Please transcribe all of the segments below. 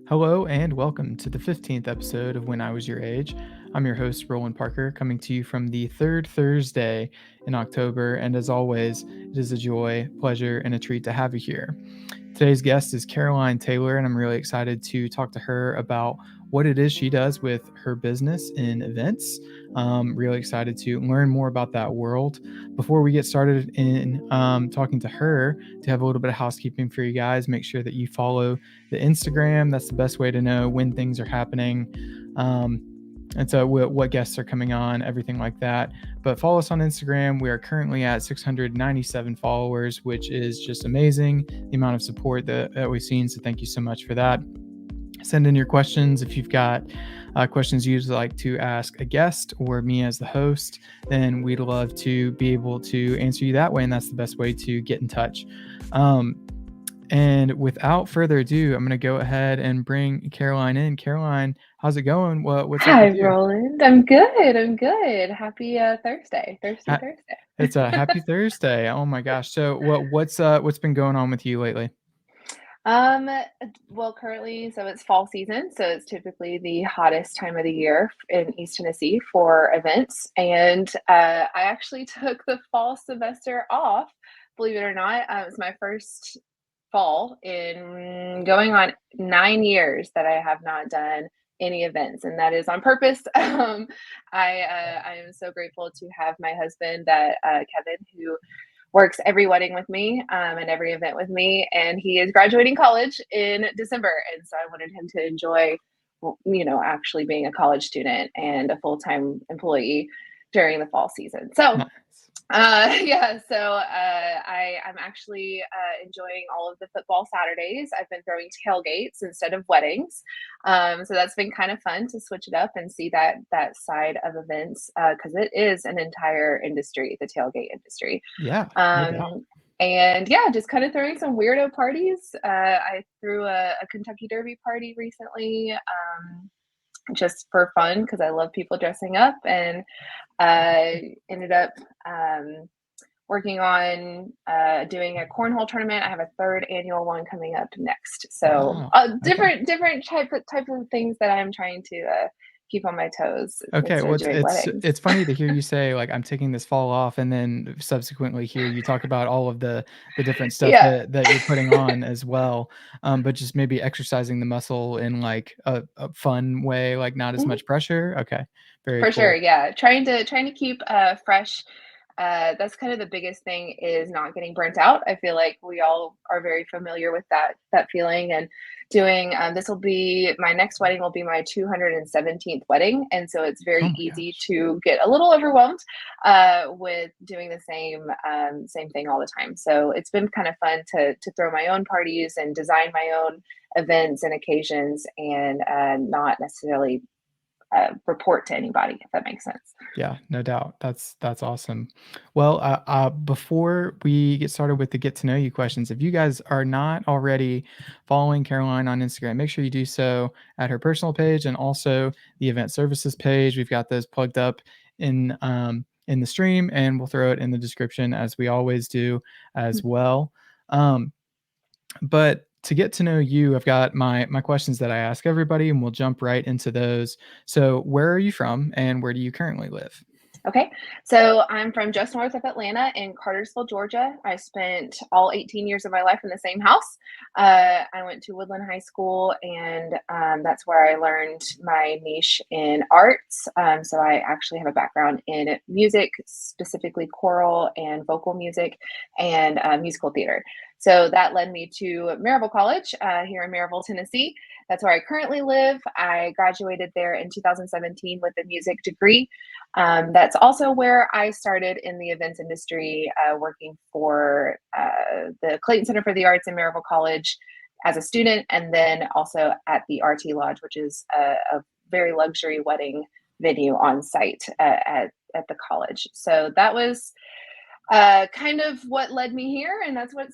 Hello and welcome to the 15th episode of When I Was Your Age. I'm your host, Roland Parker, coming to you from the third Thursday in October. And as always, it is a joy, pleasure, and a treat to have you here. Today's guest is Caroline Taylor, and I'm really excited to talk to her about what it is she does with her business in events. Really excited to learn more about that world. Before we get started in talking to her, to have a little bit of housekeeping for you guys, make sure that you follow the Instagram. That's the best way to know when things are happening. And so what guests are coming on, everything like that. But follow us on Instagram. We are currently at 697 followers, which is just amazing, the amount of support that we've seen. So thank you so much for that. Send in your questions. If you've got questions you'd like to ask a guest or me as the host, then we'd love to be able to answer you that way. And that's the best way to get in touch. And without further ado, I'm going to go ahead and bring Caroline in. Caroline, how's it going? What's up Hi, with you? Roland. I'm good. Happy Thursday. Ha- Thursday. It's a happy Thursday. Oh my gosh. So what's been going on with you lately? Um, well, currently, so it's fall season, so it's typically the hottest time of the year in East Tennessee for events. And I actually took the fall semester off, believe it or not. It's my first fall in going on 9 years that I have not done any events, and that is on purpose. I am so grateful to have my husband, that Kevin, who works every wedding with me and every event with me, and he is graduating college in December, and so I wanted him to enjoy, actually being a college student and a full-time employee during the fall season. So Nice. I'm actually enjoying all of the football Saturdays. I've been throwing tailgates instead of weddings, so that's been kind of fun to switch it up and see that side of events, because it is an entire industry, the tailgate industry. Yeah, no doubt. And yeah, just kind of throwing some weirdo parties. I threw a Kentucky Derby party recently, just for fun because I love people dressing up, and ended up working on doing a cornhole tournament. I have a third annual one coming up next. So Wow. Okay. different type of things that I'm trying to keep on my toes Okay, instead well, of it's doing it's weddings. it's funny to hear you say, like, "I'm taking this fall off," and then subsequently hear you talk about all of the different stuff Yeah. that you're putting on as well, but just maybe exercising the muscle in, like, a fun way, like, not as Mhm. much pressure? Okay, very For sure, cool. yeah. Trying to keep fresh. That's kind of the biggest thing, is not getting burnt out. I feel like we all are very familiar with that feeling. And doing this will be my next wedding, will be my 217th wedding, and so it's Oh very my easy gosh. to get a little overwhelmed with doing the same thing all the time. So it's been kind of fun to throw my own parties and design my own events and occasions, and not necessarily report to anybody, if that makes sense. Yeah, no doubt. That's awesome. Well, before we get started with the get to know you questions, if you guys are not already following Caroline on Instagram, make sure you do so at her personal page and also the event services page. We've got those plugged up in the stream, and we'll throw it in the description as we always do as well. Um, but to get to know you, I've got my questions that I ask everybody, and we'll jump right into those. So, where are you from, and where do you currently live? Okay, so I'm from just north of Atlanta in Cartersville, Georgia. I spent all 18 years of my life in the same house. I went to Woodland High School, and that's where I learned my niche in arts. So I actually have a background in music, specifically choral and vocal music, and musical theater. So that led me to Maryville College here in Maryville, Tennessee. That's where I currently live. I graduated there in 2017 with a music degree. That's also where I started in the events industry, working for the Clayton Center for the Arts in Maryville College as a student, and then also at the RT Lodge, which is a very luxury wedding venue on site at the college. So that was kind of what led me here, and that's what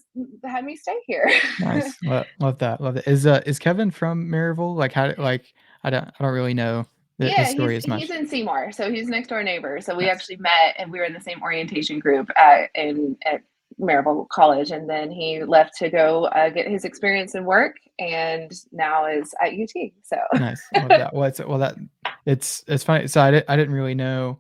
had me stay here. Nice. Love that, love it. Is Kevin from Maryville? Like, how like, I don't really know his Yeah, story as he's much. in Seymour, so he's next door neighbor. So we Nice. actually met, and we were in the same orientation group in at Maryville College, and then he left to go get his experience in work, and now is at UT. So Nice. I love that. It's funny. So I didn't really know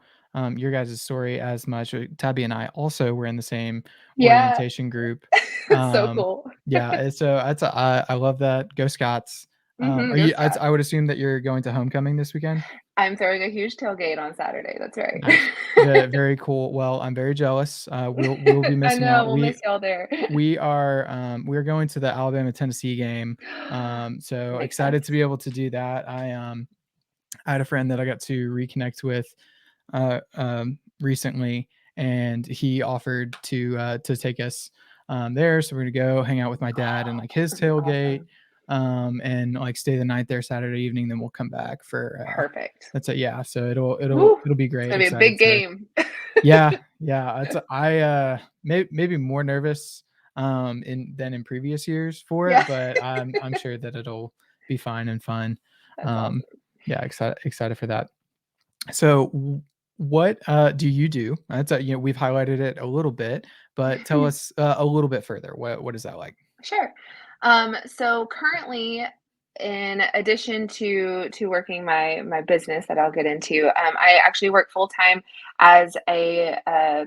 your guys' story as much. Tabby and I also were in the same yeah, orientation group. so Um, cool. yeah, so I love that. Go Scots. Are Go you? Scott. I would assume that you're going to homecoming this weekend. I'm throwing a huge tailgate on Saturday. That's right. Nice. Very cool. Well, I'm very jealous. We'll be I missing know out. we'll miss y'all there. We're going to the Alabama Tennessee game. So Makes excited sense. to be able to do that. I had a friend that I got to reconnect with recently, and he offered to take us there. So we're gonna go hang out with my dad and like his tailgate, Awesome. and like stay the night there Saturday evening. Then we'll come back for Perfect. that's it. Yeah. So Woo. it'll be It's great. gonna be a Excited big to. game. Yeah, yeah. Maybe more nervous in than in previous years for it, Yeah. but I'm sure that it'll be fine and fun. That's Um, awesome. yeah, excited for that. So, what do you do? That's we've highlighted it a little bit, but tell us a little bit further. What is that like? Sure. So currently, in addition to working my business that I'll get into, I actually work full time as a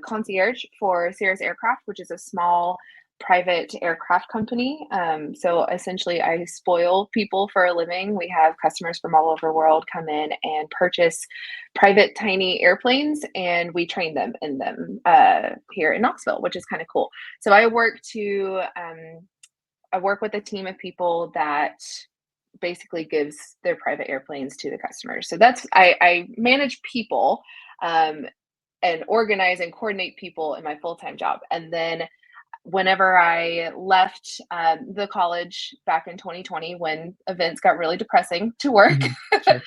concierge for Cirrus Aircraft, which is a small private aircraft company. So essentially, I spoil people for a living. We have customers from all over the world come in and purchase private tiny airplanes, and we train them in them here in Knoxville, which is kind of cool. So I work with a team of people that basically gives their private airplanes to the customers. So I manage people, um, and organize and coordinate people in my full time job. And then whenever I left the college back in 2020, when events got really depressing to work, Mhm. Sure.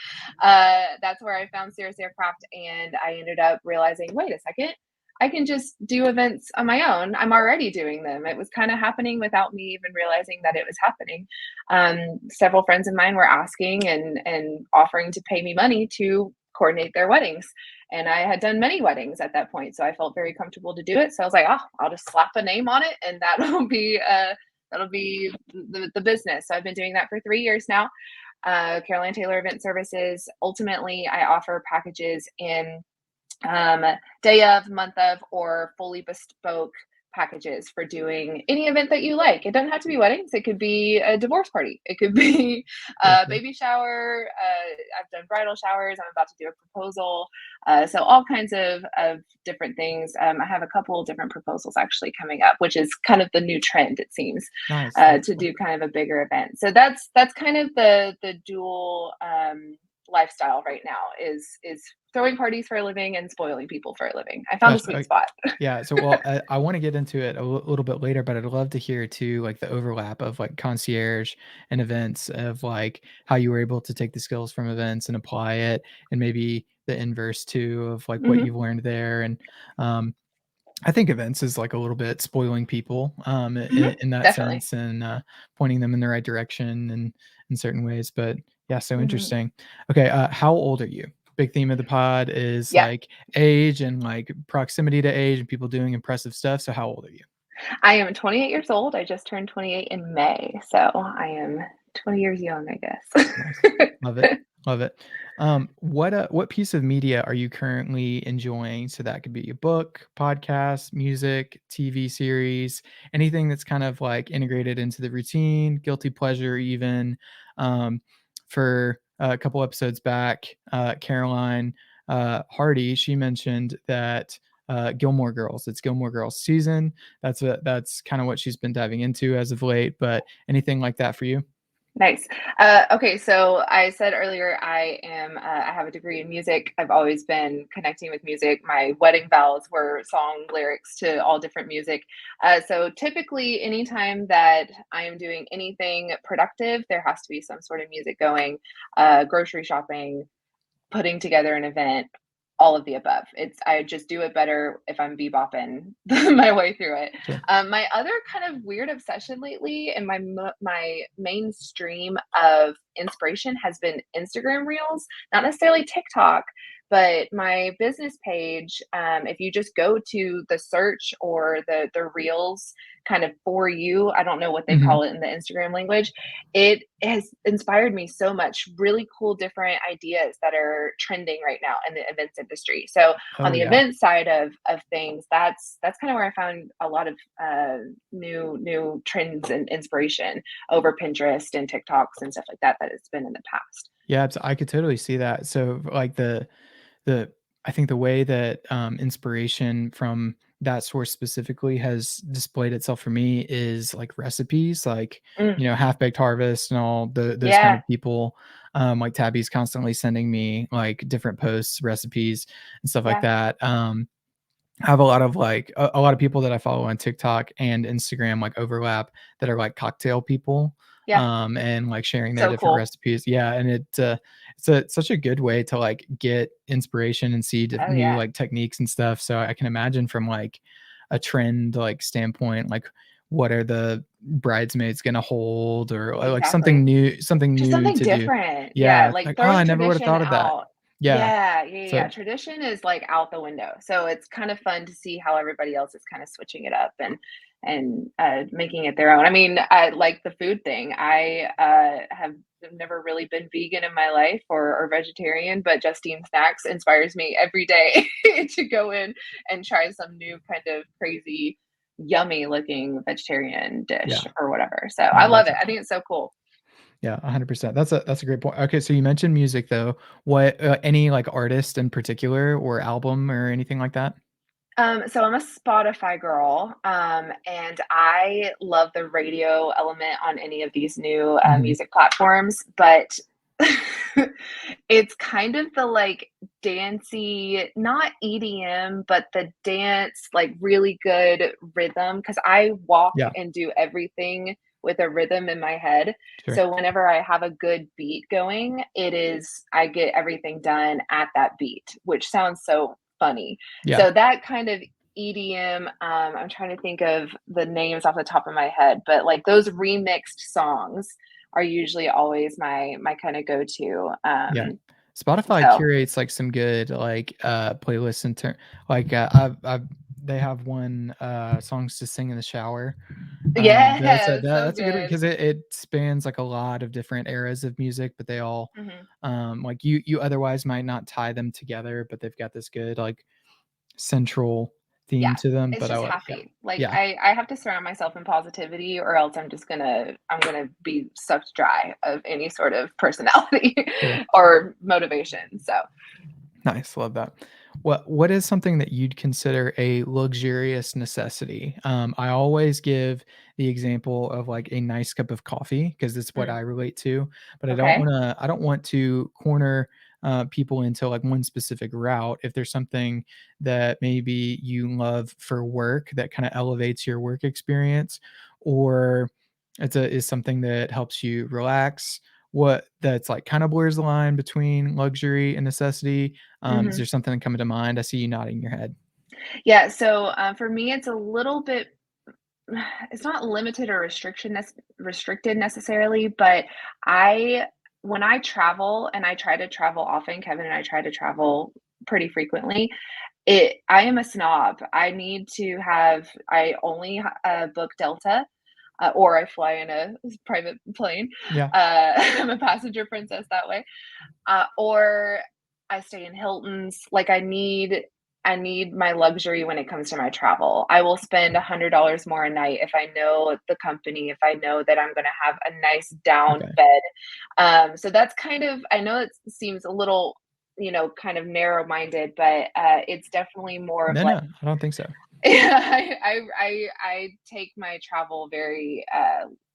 that's where I found Cirrus Aircraft, and I ended up realizing, wait a second, I can just do events on my own. I'm already doing them. It was kind of happening without me even realizing that it was happening. Several friends of mine were asking and offering to pay me money to coordinate their weddings. And I had done many weddings at that point, so I felt very comfortable to do it. So I was like, oh, I'll just slap a name on it, and that'll be the business. So I've been doing that for 3 years now. Caroline Taylor Event Services. Ultimately, I offer packages in um, day of, month of, or fully bespoke packages for doing any event that you like. It doesn't have to be weddings. It could be a divorce party. It could be Very a cool. baby shower. I've done bridal showers. I'm about to do a proposal. So all kinds of different things. I have a couple of different proposals actually coming up, which is kind of the new trend, it seems, Nice. That's to cool. do kind of a bigger event. So that's kind of the dual lifestyle right now is throwing parties for a living and spoiling people for a living. I found a Gotcha. sweet spot. Yeah. So, I want to get into it a little bit later, but I'd love to hear too, like the overlap of like concierge and events, of like how you were able to take the skills from events and apply it, and maybe the inverse too of like what Mhm, you've learned there. And um, I think events is like a little bit spoiling people mhm, in that definitely. sense, and pointing them in the right direction and in certain ways. But yeah, so Mhm. interesting. Okay, how old are you? Big theme of the pod is Yeah, like age and like proximity to age and people doing impressive stuff. So how old are you? I am 28 years old. I just turned 28 in May, so I am 20 years young, I Nice. guess. Love it. Love it. What piece of media are you currently enjoying? So that could be a book, podcast, music, TV series, anything that's kind of like integrated into the routine, guilty pleasure, even. Um, for a couple episodes back, Caroline Hardy, she mentioned that Gilmore Girls. It's Gilmore Girls season. That's kind of what she's been diving into as of late. But anything like that for you? Nice. Okay, so I said earlier I have a degree in music. I've always been connecting with music. My wedding vows were song lyrics to all different music. So typically, anytime that I am doing anything productive, there has to be some sort of music going. Grocery shopping, putting together an event, all of the above. I just do it better if I'm bebopping my way through it. Sure. My other kind of weird obsession lately, and my mainstream of inspiration has been Instagram Reels, not necessarily TikTok, But my business page, if you just go to the search or the reels kind of for you, I don't know what they Mhm. call it in the Instagram language, it has inspired me so much. Really cool, different ideas that are trending right now in the events industry. So on Oh, the yeah. event side of things, that's kind of where I found a lot of new trends and inspiration over Pinterest and TikToks and stuff like that that it's been in the past. Yeah, I could totally see that. So, like, the I think the way that, inspiration from that source specifically has displayed itself for me is, like, recipes, like, Mm, Half Baked Harvest and all those kind yeah, of people, like, Tabby's constantly sending me, like, different posts, recipes, and stuff like yeah, that. I have a lot of, like a lot of people that I follow on TikTok and Instagram, like, overlap that are, like, cocktail people, yeah. and, like, sharing their So different cool. recipes. Yeah, and it's such a good way to, like, get inspiration and see Oh new, yeah, like, techniques and stuff, so I can imagine from, like, a trend, like, standpoint, like, what are the bridesmaids gonna hold or, like, exactly. something Just new something to do. different. Yeah, Yeah, it's like like, "Oh, throwing I never would have tradition thought of that." out. Yeah, Yeah. so Tradition is like out the window. So it's kind of fun to see how everybody else is kind of switching it up and making it their own. I mean, I like the food thing. I have never really been vegan in my life or vegetarian, but Justine Snacks inspires me every day to go in and try some new kind of crazy, yummy looking vegetarian dish yeah. or whatever. So No, I love that's it. I awesome. think it's so cool. Yeah, 100%. That's a great point. Okay, so you mentioned music though. What any like artist in particular or album or anything like that? So I'm a Spotify girl, and I love the radio element on any of these new Mhm. music platforms, but it's kind of the like dancey, not EDM, but the dance, like really good rhythm. Because I walk Yeah, and do everything with a rhythm in my head. sure. So whenever I have a good beat going, I get everything done at that beat, which sounds so funny. Yeah. So that kind of EDM, I'm trying to think of the names off the top of my head, but like those remixed songs are usually always my kind of go-to. Yeah. Spotify So curates like some good like playlists in turn like I've they have one songs to sing in the shower. yeah, so That's a good one good. because it spans like a lot of different eras of music, but they all Mhm. like you otherwise might not tie them together, but they've got this good like central theme Yeah, to them. it's But I just like yeah. happy. Like Yeah. I have to surround myself in positivity or else I'm gonna be sucked dry of any sort of personality Sure. or motivation. So Nice, love that. What is something that you'd consider a luxurious necessity? I always give the example of like a nice cup of coffee because it's what I mm, relate to, but okay. I don't want to corner people into like one specific route. If there's something that maybe you love for work that kind of elevates your work experience, or is something that helps you relax, what that's like kind of blurs the line between luxury and necessity. Is Mhm. there something coming to mind? I see you nodding your head. Yeah, so, for me, it's a little bit it's not limited or restricted necessarily, but I when I travel, and I try to travel often, Kevin and I try to travel pretty frequently, I am a snob. I only, book Delta, or I fly in a private plane. Yeah. I'm a passenger princess that way. Or I stay in Hilton's. Like I need my luxury when it comes to my travel. I will spend $100 more a night if I know the company, if I know that I'm gonna have a nice down Okay. bed. So that's kind of I know it seems a little, kind of narrow-minded, but it's definitely more of No, like no, I don't think so. yeah, I take my travel very,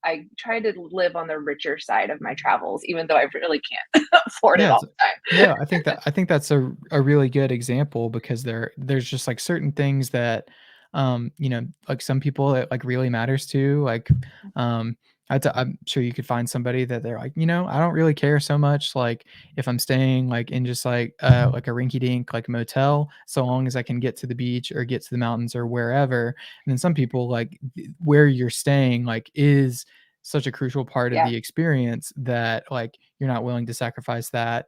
I try to live on the richer side of my travels, even though I really can't afford it Yeah, all it's the time. no, I think that's a really good example because there's just like certain things that like some people it like really matters to. Like um I'm sure you could find somebody that they're like, I don't really care so much like if I'm staying like in just like a rinky dink like motel, so long as I can get to the beach or get to the mountains or wherever. And then some people like where you're staying like is such a crucial part of Yeah, the experience that like you're not willing to sacrifice that.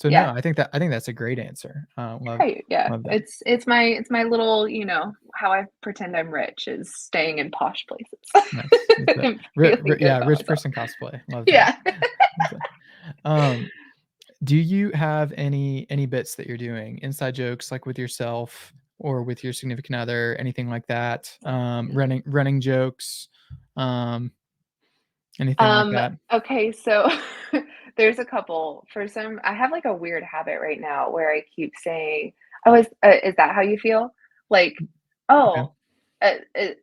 So no, Yeah. I think that's a great answer. Right. Yeah. Love that. It's my little, how I pretend I'm rich is staying in posh places Nice. That's that. and feeling good Yeah, about rich myself. person cosplay. Love that. Yeah. So, um, do you have any bits that you're doing, inside jokes like with yourself or with your significant other, anything like that? Running jokes, um, anything like Um, that? okay, so there's a couple. I have like a weird habit right now where I keep saying, "Oh, is that how you feel?" Like, Okay. "Oh,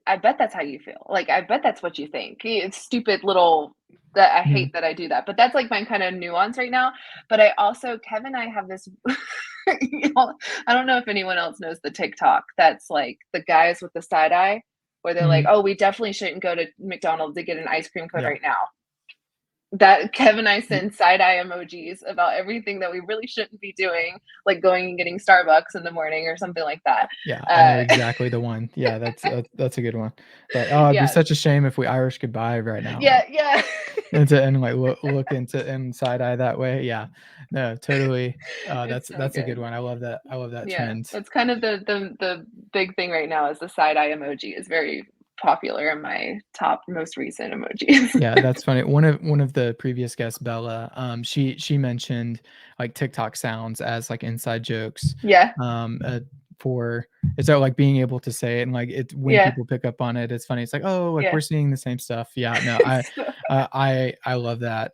I bet that's how you feel." Like, I bet that's what you think. It's stupid little that I Mhm. hate that I do that, but that's like my kind of nuance right now. But I also, Kevin and I have this, I don't know if anyone else knows the TikTok that's like the guys with the side eye where they're like, Mhm. "Oh, we definitely shouldn't go to McDonald's to get an ice cream cone Yeah. right now." That Kevin and I Y send side eye emojis about everything that we really shouldn't be doing, like going and getting Starbucks in the morning or something like that. Yeah, I know Uh, exactly the one. Yeah, that's a good one. Like, "Oh, it'd be yeah, such a shame if we Irish goodbye right now," yeah, yeah. and, like, look into and side eye that way. Yeah. No, totally. It's so That's a good good. one. I love that Yeah, trend. that's kind of the big thing right now is the side eye emoji is very popular in my top most recent emojis. Yeah, that's funny. One of the previous guests, Bella, she mentioned like TikTok sounds as like inside jokes. Yeah, Um, uh, for it's so like being able to say it and like it when yeah, people pick up on it, it's funny. It's like, oh, like yeah. we're seeing the same stuff. Yeah, no, So I love that.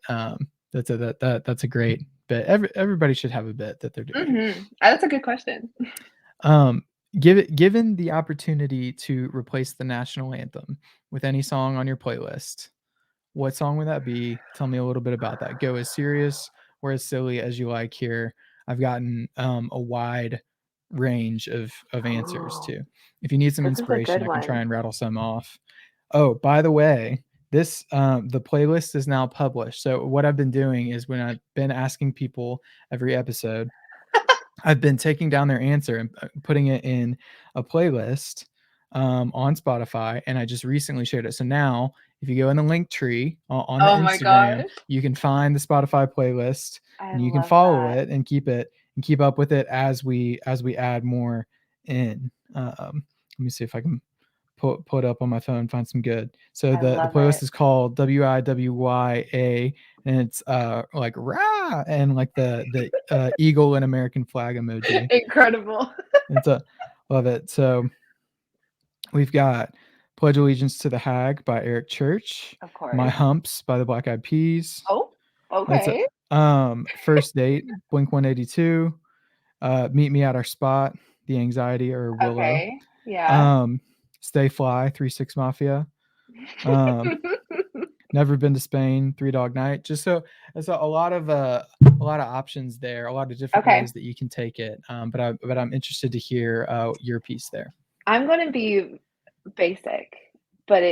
That's a great bit. Everybody should have a bit that they're doing. mhm. That's a good question. Um, given the opportunity to replace the national anthem with any song on your playlist, what song would that be? Tell me a little bit about that. Go as serious or as silly as you like here. I've gotten a wide range of answers Oh, too. If you need some this is a inspiration, good I can try one. and rattle some off. Oh, by the way, this the playlist is now published. So what I've been doing is when I've been asking people every episode, I've been taking down their answer and putting it in a playlist on Spotify, and I just recently shared it. So now, if you go in the link tree on the Oh my Instagram, gosh, you can find the Spotify playlist, I and you can love follow that. it and keep up with it as we add more in. Let me see if I can put up on my phone, find some good. So I the love playlist it. is called WIWYA, and it's like rah and like the eagle and American flag emoji. Incredible. It's a love it. So we've got Pledge Allegiance to the Hag by Eric Church, Of My course. Humps by the Black Eyed Peas. Oh, That's a okay. First Date, Blink 182, Meet Me at Our Spot, The Anxiety or Willow. Okay. Yeah. Um, Stay Fly, 3 6 Mafia. Um, Never Been to Spain, Three Dog Night. Just so a lot of options there, a lot of different Okay. ways that you can take it. But I'm interested to hear your piece there. I'm gonna be basic, but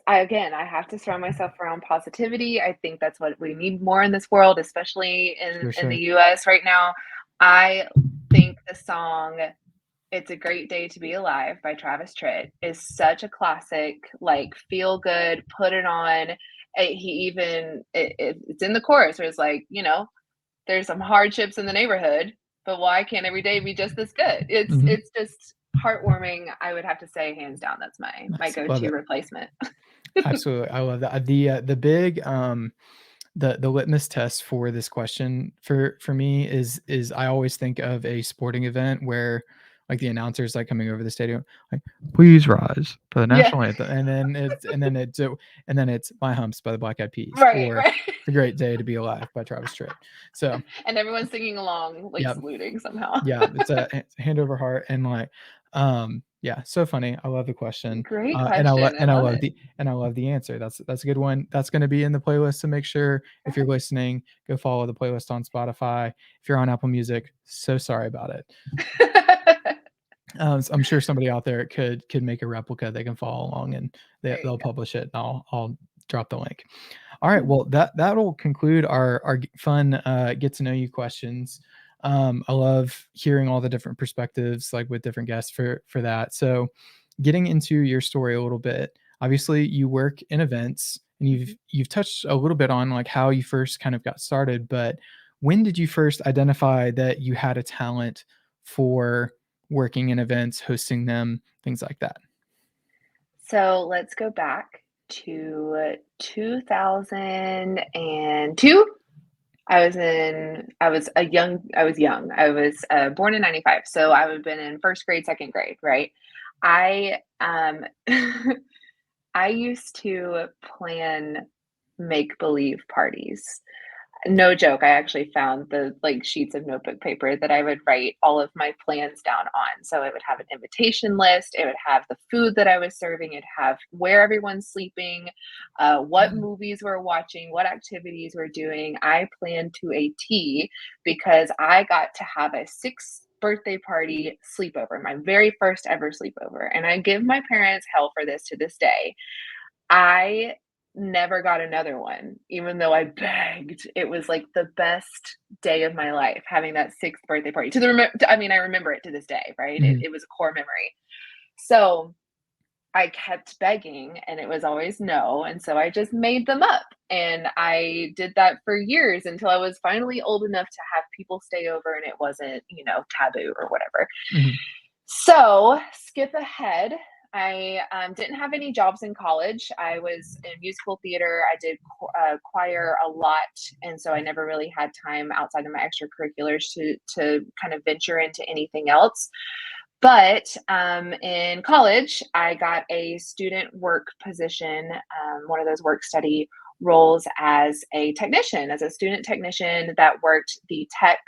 I have to surround myself around positivity. I think that's what we need more in this world, especially For in the sure. US right now. I think the song "It's a Great Day to Be Alive" by Travis Tritt is such a classic, like feel good, put it on. He even it's in the chorus where it's like, there's some hardships in the neighborhood, but why can't every day be just this good? Mhm. It's just heartwarming. I would have to say, hands down, that's my Nice. Love go-to it. replacement. Absolutely. I love that. The big the litmus test for this question for me is I always think of a sporting event where like the announcers like coming over the stadium like please rise for the Yeah, national anthem and then it's My Humps by the Black Eyed Peas right, or right. It's a Great Day to Be Alive by Travis Tritt. So And everyone's singing along, like yeah, saluting somehow. yeah, it's a hand over heart and like yeah, so funny. I love the question. Great question. I love it. And I love the answer. That's a good one. That's going to be in the playlist. So make sure if you're listening, go follow the playlist on Spotify. If you're on Apple Music, so sorry about it. So I'm sure somebody out there could make a replica. They can follow along and There you they'll go. publish it. And I'll drop the link. All right. Well, that'll conclude our fun get to know you questions. I love hearing all the different perspectives, like with different guests for that. So, getting into your story a little bit. Obviously, you work in events, and Mhm. you've touched a little bit on like how you first kind of got started. But when did you first identify that you had a talent for working in events, hosting them, things like that? So let's go back to 2002. I was young. I was born in 95. So I would have been in first grade, second grade, right? I, I used to plan make believe parties. No joke, I actually found the, like, sheets of notebook paper that I would write all of my plans down on. So it would have an invitation list, it would have the food that I was serving, it'd have where everyone's sleeping, what movies we're watching, what activities we're doing. I planned to a T because I got to have a 6th birthday party sleepover, my very first ever sleepover. And I give my parents hell for this to this day. I never got another one, even though I begged. It was like the best day of my life having that 6th birthday party. I mean, I remember it to this day, right? It, Mhm. it was a core memory. So I kept begging and it was always no. And so I just made them up. And I did that for years until I was finally old enough to have people stay over and it wasn't, taboo or whatever. Mhm. So, skip ahead. I didn't have any jobs in college. I was in musical theater. I did choir a lot, and so I never really had time outside of my extracurriculars to kind of venture into anything else. But in college, I got a student work position, one of those work study roles as a technician, as a student technician that worked the tech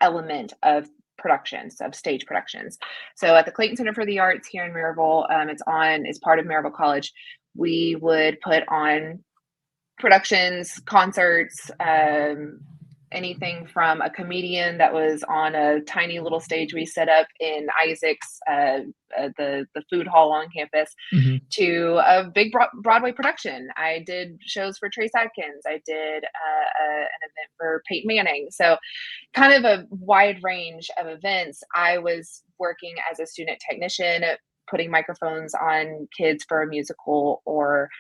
element of productions, of stage productions. So at the Clayton Center for the Arts here in Maryville, it's part of Maryville College. We would put on productions, concerts, anything from a comedian that was on a tiny little stage we set up in Isaac's, the food hall on campus, Mhm. to a big Broadway production. I did shows for Trace Adkins. I did an event for Peyton Manning. So kind of a wide range of events. I was working as a student technician, putting microphones on kids for a musical or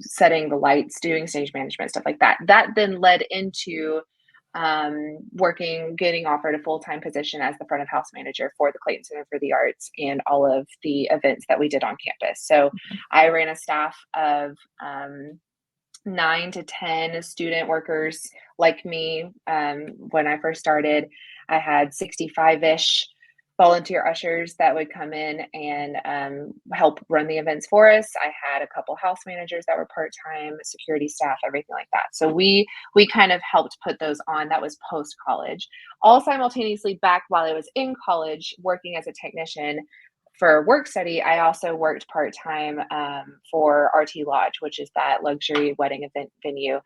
setting the lights, doing stage management, stuff like that. That then led into getting offered a full time position as the front of house manager for the Clayton Center for the Arts and all of the events that we did on campus. So I ran a staff of 9 to 10 student workers like me. When I first started, I had 65-ish volunteer ushers that would come in and help run the events for us. I had a couple house managers that were part-time, security staff, everything like that. So we kind of helped put those on. That was post college. All simultaneously back while I was in college working as a technician for work study, I also worked part time for RT Lodge, which is that luxury wedding event venue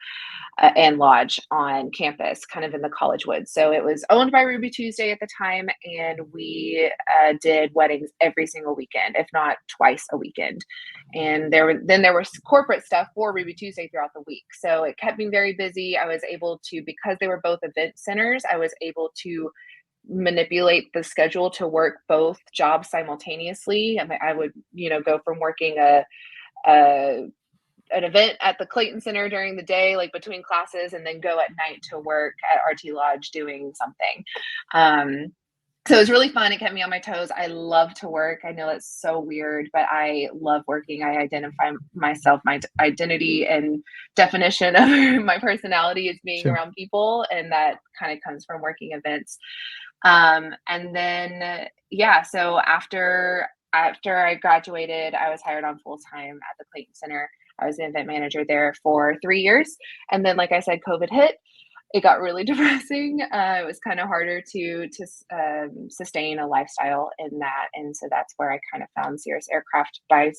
and lodge on campus, kind of in the college woods. So it was owned by Ruby Tuesday at the time, and we did weddings every single weekend, if not twice a weekend. And there was corporate stuff for Ruby Tuesday throughout the week. So it kept me very busy. I was able to, because they were both event centers, I was able to manipulate the schedule to work both jobs simultaneously. I mean, I would, go from working a an event at the Clayton Center during the day, like between classes, and then go at night to work at RT Lodge doing something. So it was really fun. It kept me on my toes. I love to work. I know it's so weird, but I love working. I identify myself, my identity and definition of my personality is being Sure. around people. And that kind of comes from working events. And then, yeah, so after I graduated, I was hired on full time at the Clayton Center. I was an event manager there for 3 years. And then, like I said, COVID hit. It got really depressing. It was kind of harder to sustain a lifestyle in that, and so that's where I kind of found Cirrus Aircraft I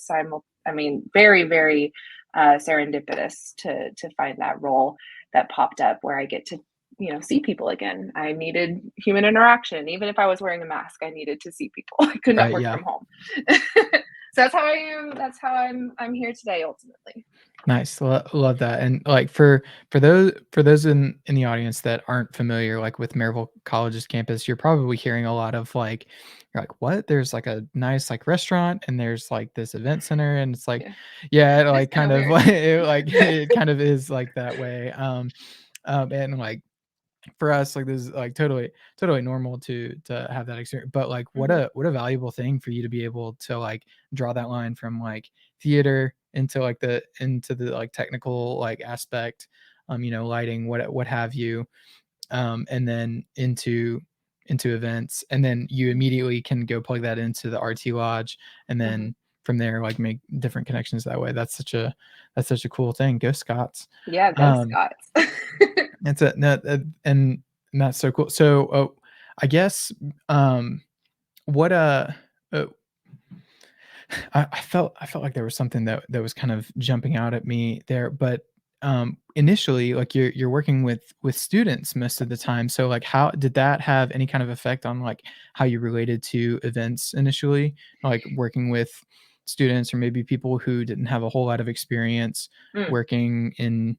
mean, very very serendipitous to find that role that popped up where I get to see people again. I needed human interaction, even if I was wearing a mask. I needed to see people. I could not Right. work Yeah. from home. So that's how I am. That's how I'm here today. Ultimately, Nice. Love that. And like for those in the audience that aren't familiar like with Maryville College's campus, you're probably hearing a lot of like you're like, what? There's like a nice like restaurant and there's like this event center and it's like, yeah, yeah, it it's like kind kind of of weird. like it kind of is like that way. And like for us, like this is like totally normal to have that experience. But like Mhm. what a valuable thing for you to be able to like draw that line from like theater into the like technical like aspect, lighting, what have you, and then into events, and then you immediately can go plug that into the RT Lodge, and Mhm. then from there like make different connections that way. That's such a cool thing. Go Scots. Yeah, go Um, Scots. it's a no, and that's so cool. So, I guess, what uh, I felt like there was something that was kind of jumping out at me there, but initially, like you're working with students most of the time. So, like, how did that have any kind of effect on like how you related to events initially, like working with students or maybe people who didn't have a whole lot of experience Mm, working in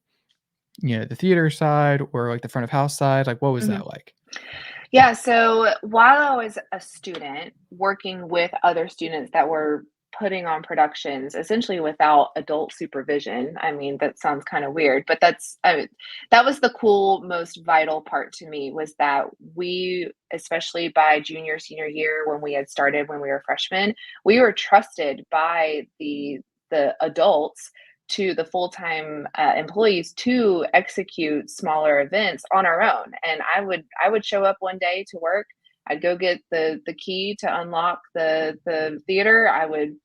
the theater side or like the front of house side? Like, what was mhm. that like? Yeah, so while I was a student working with other students that were putting on productions essentially without adult supervision, I mean, that sounds kind of weird, but that was the cool, most vital part to me was that we, especially by junior, senior year, when we had started when we were freshmen, we were trusted by the adults to the full-time employees to execute smaller events on our own. And I would show up one day to work. I'd go get the key to unlock the theater. I would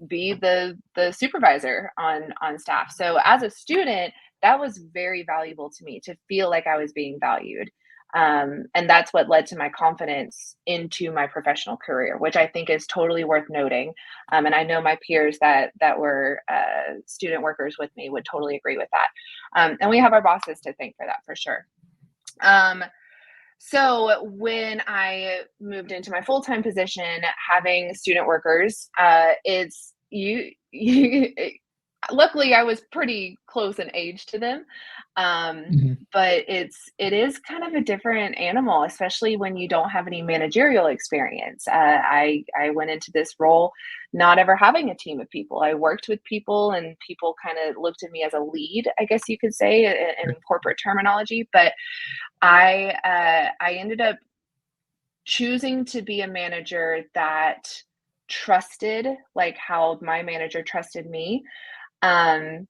be the supervisor on staff. So as a student, that was very valuable to me to feel like I was being valued. And that's what led to my confidence into my professional career, which I think is totally worth noting. And I know my peers that were student workers with me would totally agree with that. And we have our bosses to thank for that for sure. Um, so when I moved into my full-time position, having student workers, it's you luckily I was pretty close in age to them. Mhm. But it is kind of a different animal, especially when you don't have any managerial experience. I went into this role not ever having a team of people. I worked with people, and people kind of looked at me as a lead, I guess you could say, in corporate terminology. But I ended up choosing to be a manager that trusted, like how my manager trusted me. Um,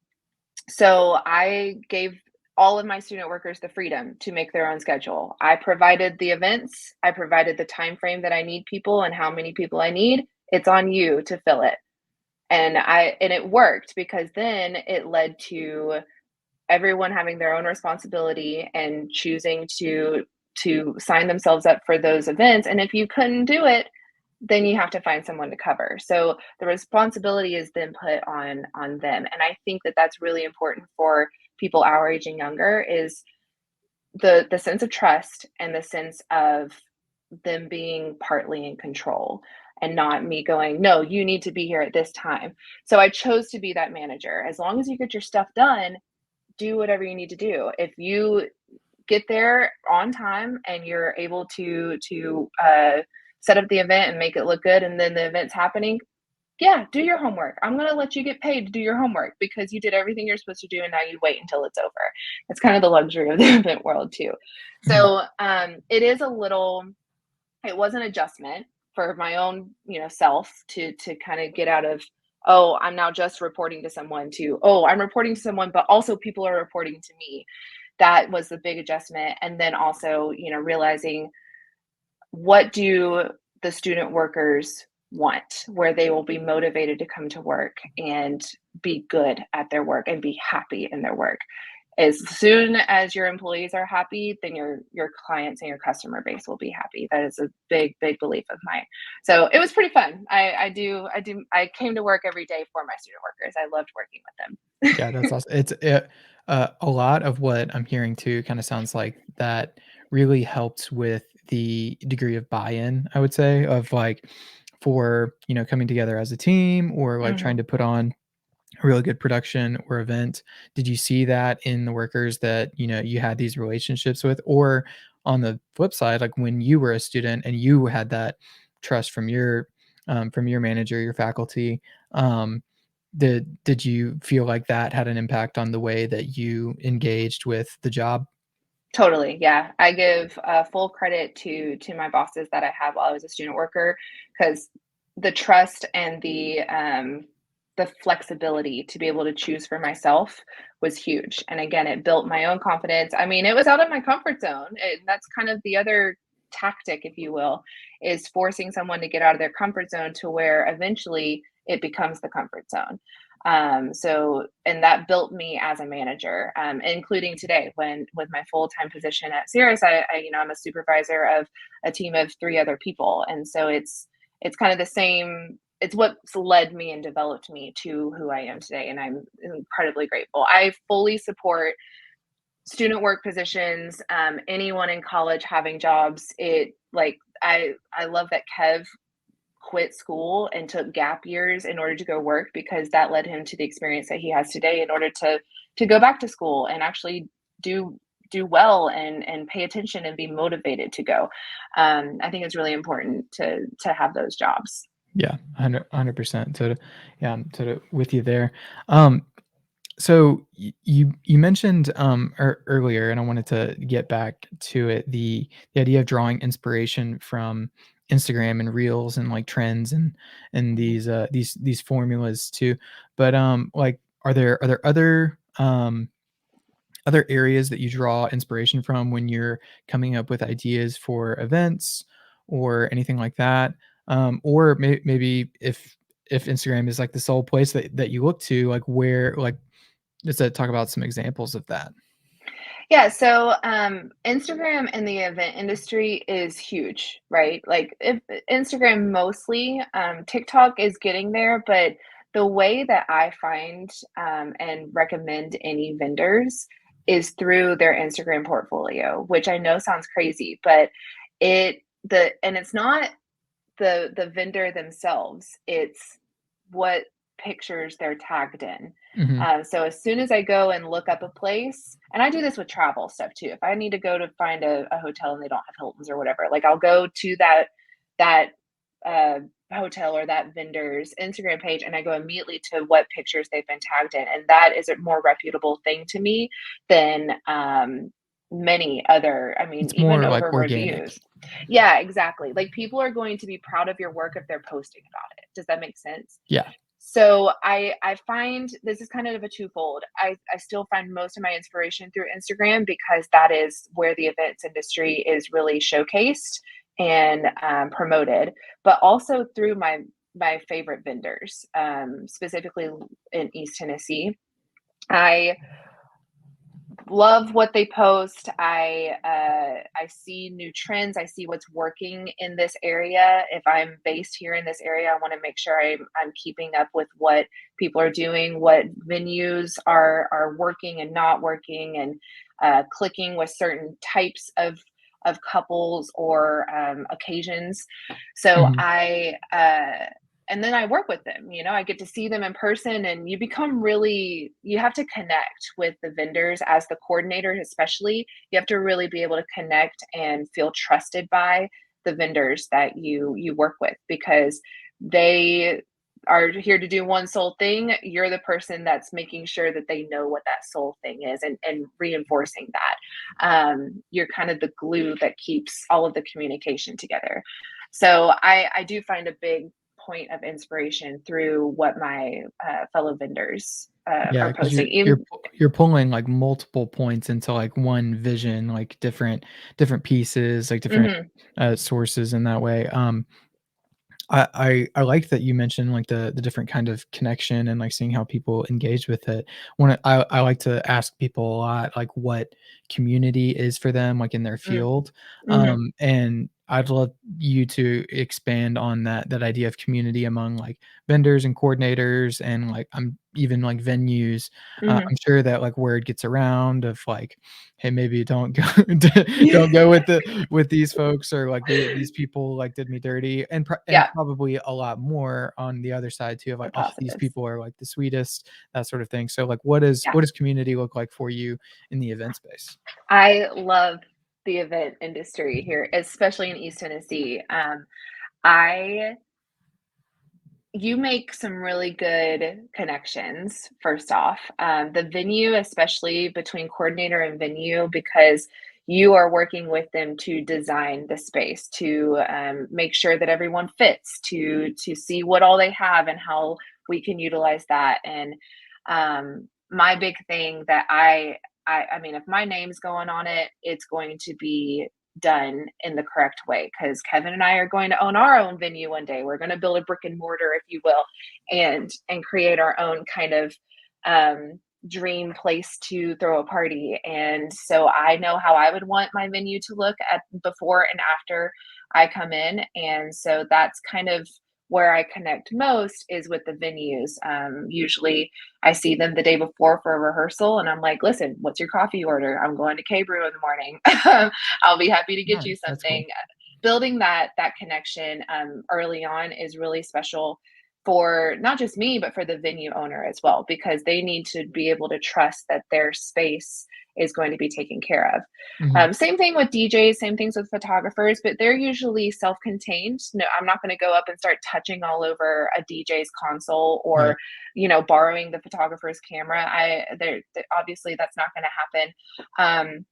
so I gave all of my student workers the freedom to make their own schedule. I provided the events, I provided the time frame that I need people and how many people I need. It's on you to fill it. And it worked because then it led to everyone having their own responsibility and choosing to sign themselves up for those events. And if you couldn't do it, then you have to find someone to cover. So the responsibility is then put on them. And I think that that's really important for people our age and younger is the sense of trust and the sense of them being partly in control and not me going, no, you need to be here at this time. So I chose to be that manager. As long as you get your stuff done, do whatever you need to do. If you get there on time and you're able to set up the event and make it look good, and then the event's happening, yeah, do your homework. I'm gonna let you get paid to do your homework because you did everything you're supposed to do, and now you wait until it's over. It's kind of the luxury of the event world too. Mhm. So it is a little. It was an adjustment for my own, self to kind of get out of, oh, I'm now just reporting to someone, to, oh, I'm reporting to someone, but also people are reporting to me. That was the big adjustment. And then also, realizing what do the student workers want, where they will be motivated to come to work and be good at their work and be happy in their work. As soon as your employees are happy, then your clients and your customer base will be happy. That is a big belief of mine. So it was pretty fun. I came to work every day for my student workers. I loved working with Yeah, that's them. awesome. A lot of what I'm hearing too kind of sounds like that really helps with the degree of buy-in, I would say, of like for, coming together as a team or like trying Mhm. to put on a really good production or event. Did you see that in the workers that, you had these relationships with? Or on the flip side, like when you were a student and you had that trust from your manager, your faculty, um, did you feel like that had an impact on the way that you engaged with the job? Totally, yeah. I give full credit to my bosses that I had while I was a student worker, because the trust and the flexibility to be able to choose for myself was huge. And again, it built my own confidence. I mean, it was out of my comfort zone. That's kind of the other tactic, if you will, is forcing someone to get out of their comfort zone to where eventually it becomes the comfort zone. And that built me as a manager, including today when with my full-time position at Cirrus, I'm a supervisor of a team of three other people. And so it's kind of the same. It's what's led me and developed me to who I am today. And I'm incredibly grateful. I fully support student work positions, anyone in college having jobs. I love that Kev quit school and took gap years in order to go work, because that led him to the experience that he has today in order to go back to school and actually do well and pay attention and be motivated to go. I think it's really important to have those jobs. Yeah, 100%. So, yeah, I'm sort of with you there. Um, so you mentioned earlier, and I wanted to get back to it, the idea of drawing inspiration from Instagram and Reels and like trends and Mhm. these formulas too. But like, are there other areas that you draw inspiration from when you're coming up with ideas for events or anything like that? Or maybe if Instagram is like the sole place that you look to, like where like let's talk about some examples of that. Yeah, so Instagram in the event industry is huge, right? Like if Instagram mostly, TikTok is getting there, but the way that I find and recommend any vendors is through their Instagram portfolio, which I know sounds crazy, but it's not the vendor themselves, it's what pictures they're tagged in. Mhm. So as soon as I go and look up a place, and I do this with travel stuff too. If I need to go to find a hotel and they don't have Hilton's or whatever, like I'll go to that uh, hotel or that vendor's Instagram page, and I go immediately to what pictures they've been tagged in, and that is a more reputable thing to me than many other. I mean, It's even more like over organic. reviews. Yeah, exactly. Like people are going to be proud of your work if they're posting about it. Does that make sense? Yeah. So I find this is kind of a twofold. I still find most of my inspiration through Instagram, because that is where the events industry is really showcased and promoted, but also through my favorite vendors, specifically in East Tennessee. I love what they post. I see new trends. I see what's working in this area. If I'm based here in this area, I want to make sure I'm keeping up with what people are doing, what venues are working and not working, and clicking with certain types of couples or occasions. So Mhm. and then I work with them, I get to see them in person, and you have to connect with the vendors as the coordinator, especially. You have to really be able to connect and feel trusted by the vendors that you work with, because they are here to do one sole thing. You're the person that's making sure that they know what that sole thing is, and reinforcing that. You're kind of the glue that keeps all of the communication together. So I do find a big point of inspiration through what my fellow vendors Yeah, are because posting. Even you're pulling like multiple points into like one vision, like different pieces, like different mhm, sources in that way. I like that you mentioned like the different kind of connection and like seeing how people engage with it. I like to ask people a lot like what community is for them like in their mm, field, mhm. and I'd love you to expand on that idea of community among like vendors and coordinators and like I'm even like venues. Mhm. I'm sure that like word gets around of like, hey, maybe don't go don't go with these folks or like these people like did me dirty and Yeah, probably a lot more on the other side too of the like, oh, these positives. people are like the sweetest, that sort of thing. So like Yeah. what does community look like for you in the event space? I love the event industry here, especially in East Tennessee. I You make some really good connections, first off. The venue, especially between coordinator and venue, because you are working with them to design the space, to make sure that everyone fits, to see what all they have and how we can utilize that. And my big thing that I mean, if my name's going on it, it's going to be done in the correct way, because Kevin and I are going to own our own venue one day. We're going to build a brick and mortar, if you will, and create our own kind of um, dream place to throw a party. And so I know how I would want my venue to look at before and after I come in. And so that's kind of where I connect most, is with the venues. Usually I see them the day before for a rehearsal and I'm like, listen, what's your coffee order? I'm going to K Brew in the morning. I'll be happy to get you Nice. That's something. cool. Building that connection early on is really special for not just me, but for the venue owner as well, because they need to be able to trust that their space is going to be taken care of. Hmm. Same thing with DJs, same things with photographers, but they're usually self-contained. No, I'm not going to go up and start touching all over a DJ's console, Right. or, borrowing the photographer's camera. Obviously that's not going to happen.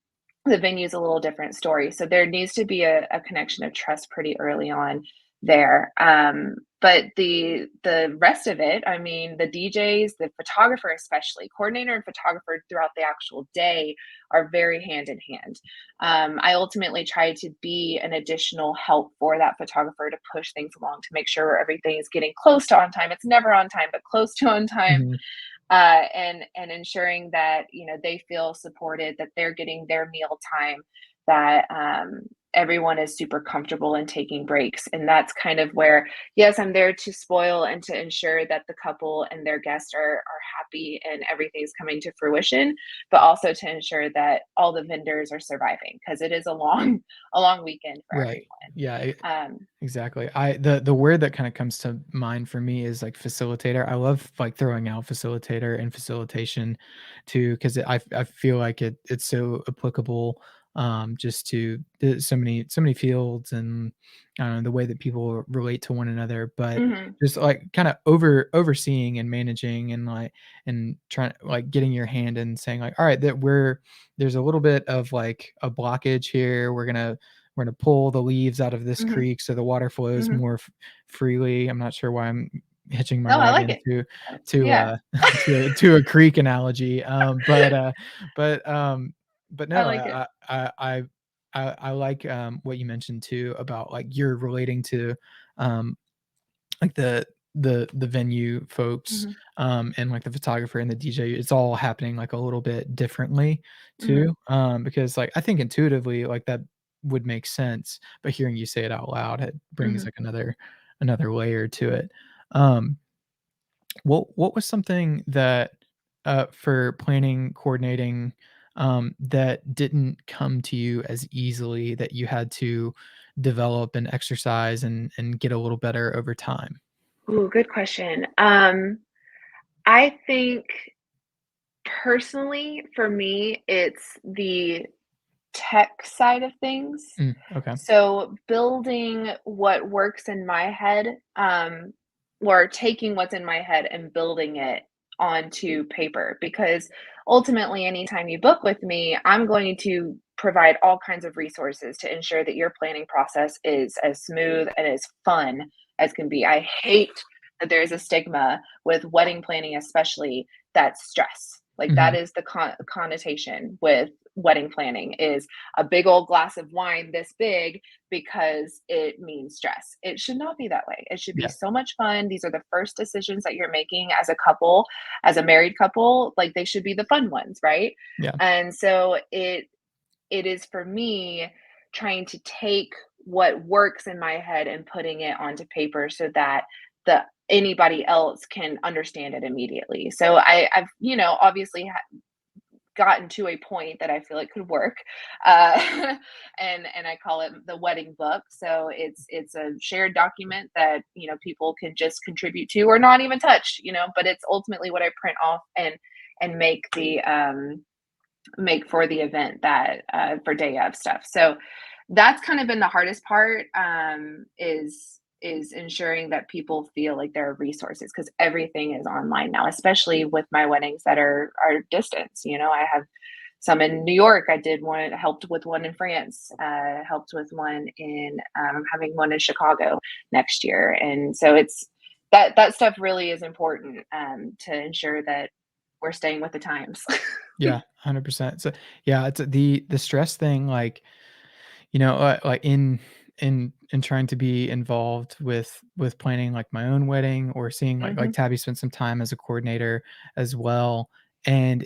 The venue's a little different story. So there needs to be a connection of trust pretty early on there. But the rest of it, I mean, the DJs, the photographer, especially coordinator and photographer throughout the actual day, are very hand in hand. I ultimately try to be an additional help for that photographer to push things along, to make sure everything is getting close to on time. It's never on time, but close to on time. Hmm. And ensuring that they feel supported, that they're getting their meal time, that everyone is super comfortable in taking breaks. And that's kind of where, yes, I'm there to spoil and to ensure that the couple and their guests are happy and everything's coming to fruition, but also to ensure that all the vendors are surviving, because it is a long a long weekend for Right. Yeah. everyone. Exactly. The word that kind of comes to mind for me is like facilitator. I love like throwing out facilitator and facilitation too, because I feel like it's so applicable, just to so many fields, and I don't know, the way that people relate to one another. But Hmm. just like kind of overseeing and managing, and like and trying, like getting your hand and saying like, all right, there's a little bit of like a blockage here. We're gonna pull the leaves out of this Hmm. creek so the water flows Hmm. more freely. I'm not sure why I'm hitching my No, I like wagon it. to Yeah, to a creek analogy. But but I no, like it. I like what you mentioned too about like you're relating to um like the venue folks, Hmm. and like the photographer and the DJ. It's all happening like a little bit differently Hmm. too, because like I think intuitively like that would make sense, but hearing you say it out loud, it brings Hmm. like another layer to it. um what was something that, for planning, coordinating, that didn't come to you as easily, that you had to develop and exercise and get a little better over time? Ooh, good question. I think personally, for me, it's the tech side of things. Okay. So building what works in my head, or taking what's in my head and building it onto paper. Because ultimately, anytime you book with me, I'm going to provide all kinds of resources to ensure that your planning process is as smooth and as fun as can be. I hate that there's a stigma with wedding planning, especially, that's stress. Like that Mhm. is the connotation with wedding planning, is a big old glass of wine this big, because it means stress. It should not be that way. It should be Yeah. so much fun. These are the first decisions that you're making as a couple, as a married couple. Like they should be the fun ones, right? Yeah. And so it is for me trying to take what works in my head and putting it onto paper so that the anybody else can understand it immediately. So I've obviously gotten to a point that I feel it could work, and I call it the wedding book. So it's a shared document that people can just contribute to or not even touch, but it's ultimately what I print off and make for the event, that for day of stuff. So that's kind of been the hardest part, is ensuring that people feel like there are resources, because everything is online now, especially with my weddings that are distance. I have some in New York. I did one, helped with one in France, helped with one in, I'm having one in Chicago next year. And so it's that stuff really is important to ensure that we're staying with the times. Yeah, 100%. So, yeah, it's the stress thing, like, like in trying to be involved with planning, like, my own wedding or seeing, like Hmm. Tabby spent some time as a coordinator as well, and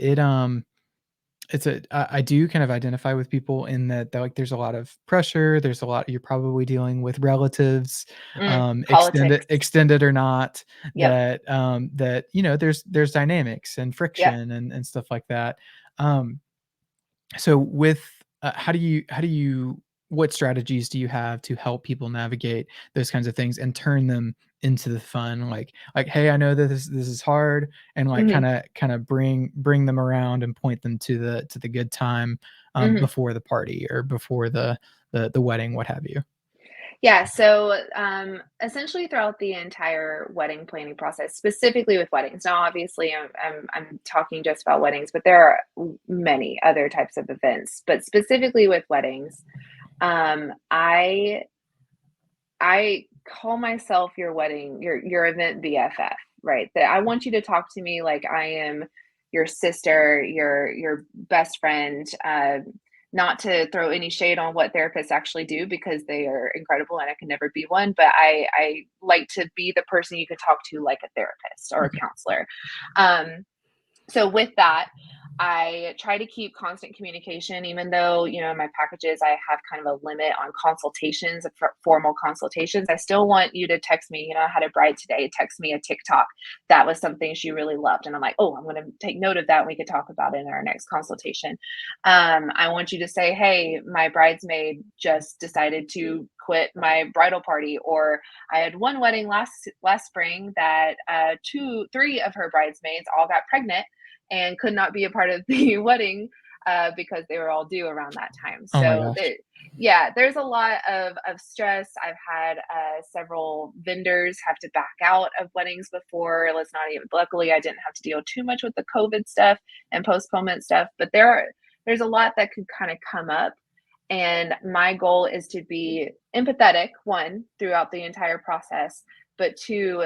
I do kind of identify with people in that, like, there's a lot of pressure, there's a lot you're probably dealing with relatives, extended Politics. extended or not, Yep. that, there's dynamics and Yep. friction and stuff like that. Um, so with how do you what strategies do you have to help people navigate those kinds of things and turn them into the fun? Like, "Hey, I know that this is hard," and, like, Hmm. kinda bring them around and point them to the good time, Hmm. before the party or before the wedding, what have you. Yeah, so essentially throughout the entire wedding planning process, specifically with weddings. Now, obviously, I'm talking just about weddings, but there are many other types of events. But specifically with weddings, um, I I call myself your event BFF, right? That I want you to talk to me like I am your sister, your best friend. Not to throw any shade on what therapists actually do because they are incredible and I can never be one, but I like to be the person you could talk to like a therapist or a Okay. counselor. Um, so with that, I try to keep constant communication, even though, in my packages, I have kind of a limit on consultations, formal consultations. I still want you to text me. I had a bride today text me a TikTok. That was something she really loved. And I'm like, oh, I'm going to take note of that. And we could talk about it in our next consultation. I want you to say, hey, my bridesmaid just decided to quit my bridal party, or I had one wedding last spring that three of her bridesmaids all got pregnant and could not be a part of the wedding because they were all due around that time. Oh my So gosh. yeah, there's a lot of stress. I've had several vendors have to back out of weddings before. Let's not even. Luckily, I didn't have to deal too much with the COVID stuff and postponement stuff. But there's a lot that could kind of come up. And my goal is to be empathetic, one, throughout the entire process, but two,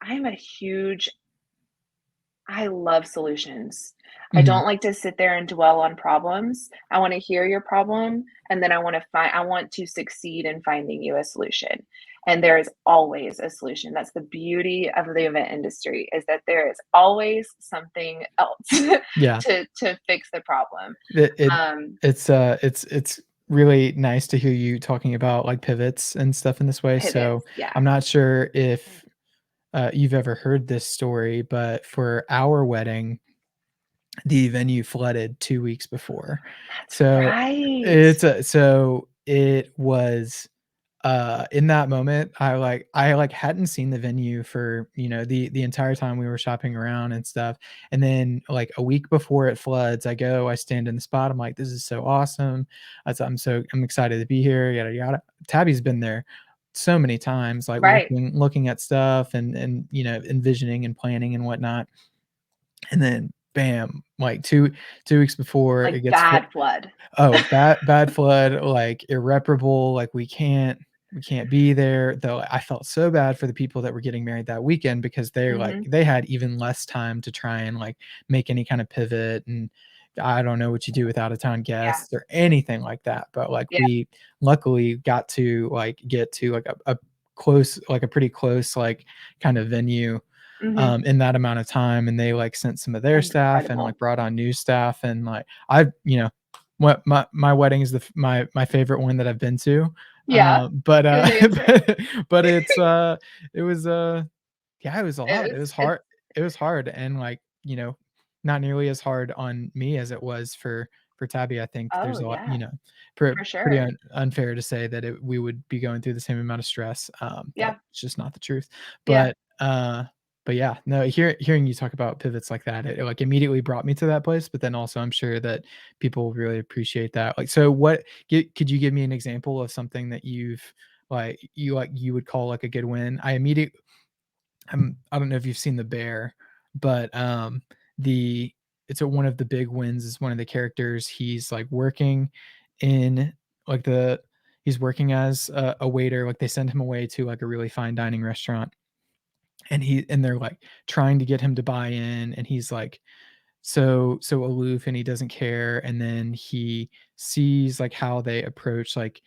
I'm a huge I love solutions. I Mhm. don't like to sit there and dwell on problems. I want to hear your problem and then I want to succeed in finding you a solution. And there is always a solution. That's the beauty of the event industry is that there is always something else Yeah. to fix the problem. It it Um it's really nice to hear you talking about, like, pivots and stuff in this way. Pivots. So, Yeah. I'm not sure if, you've ever heard this story, but for our wedding, the venue flooded 2 weeks before. That's So, right. it was, in that moment, I hadn't seen the venue for, the entire time we were shopping around and stuff, and then, like, a week before it floods, I stand in the spot, I'm like, "This is so awesome." I'm excited to be here, yada, yada. Tabby's been there so many times, like, Right. looking at stuff and, envisioning and planning and whatnot, and then bam, like, 2 weeks before Like it gets flo bad flood. oh, bad flood, like, irreparable, like, we can't be there, though I felt so bad for the people that were getting married that weekend because Mhm. they had even less time to try and, like, make any kind of pivot, and I don't know what you do with out of town Yeah. guests or anything like that, but, like, Yeah. we luckily got to, like, get to, like, a pretty close, like, kind of venue, Mhm. in that amount of time, and they, like, sent some of their staff and, like, Incredible. brought on new staff, and, like, what my wedding is my favorite one that I've been to, Yeah. but, Good answer. but it was, yeah, it was a lot. It's It was hard and, like, not nearly as hard on me as it was for Tabby. I think oh, there's a lot, yeah, for pretty sure. unfair to say that we would be going through the same amount of stress. That's Yeah, just not the truth. yeah. But, but yeah, no, hearing you talk about pivots like that, it, like, immediately brought me to that place, but then also I'm sure that people really appreciate that. Like, so could you give me an example of something that you would call, like, a good win? I don't know if you've seen The Bear, but, the it's one of the big wins is one of the characters. He's like working in like he's working as a waiter. Like they send him away to like a really fine dining restaurant, and they're like trying to get him to buy in, and he's like so aloof and he doesn't care, and then he sees like how they approach like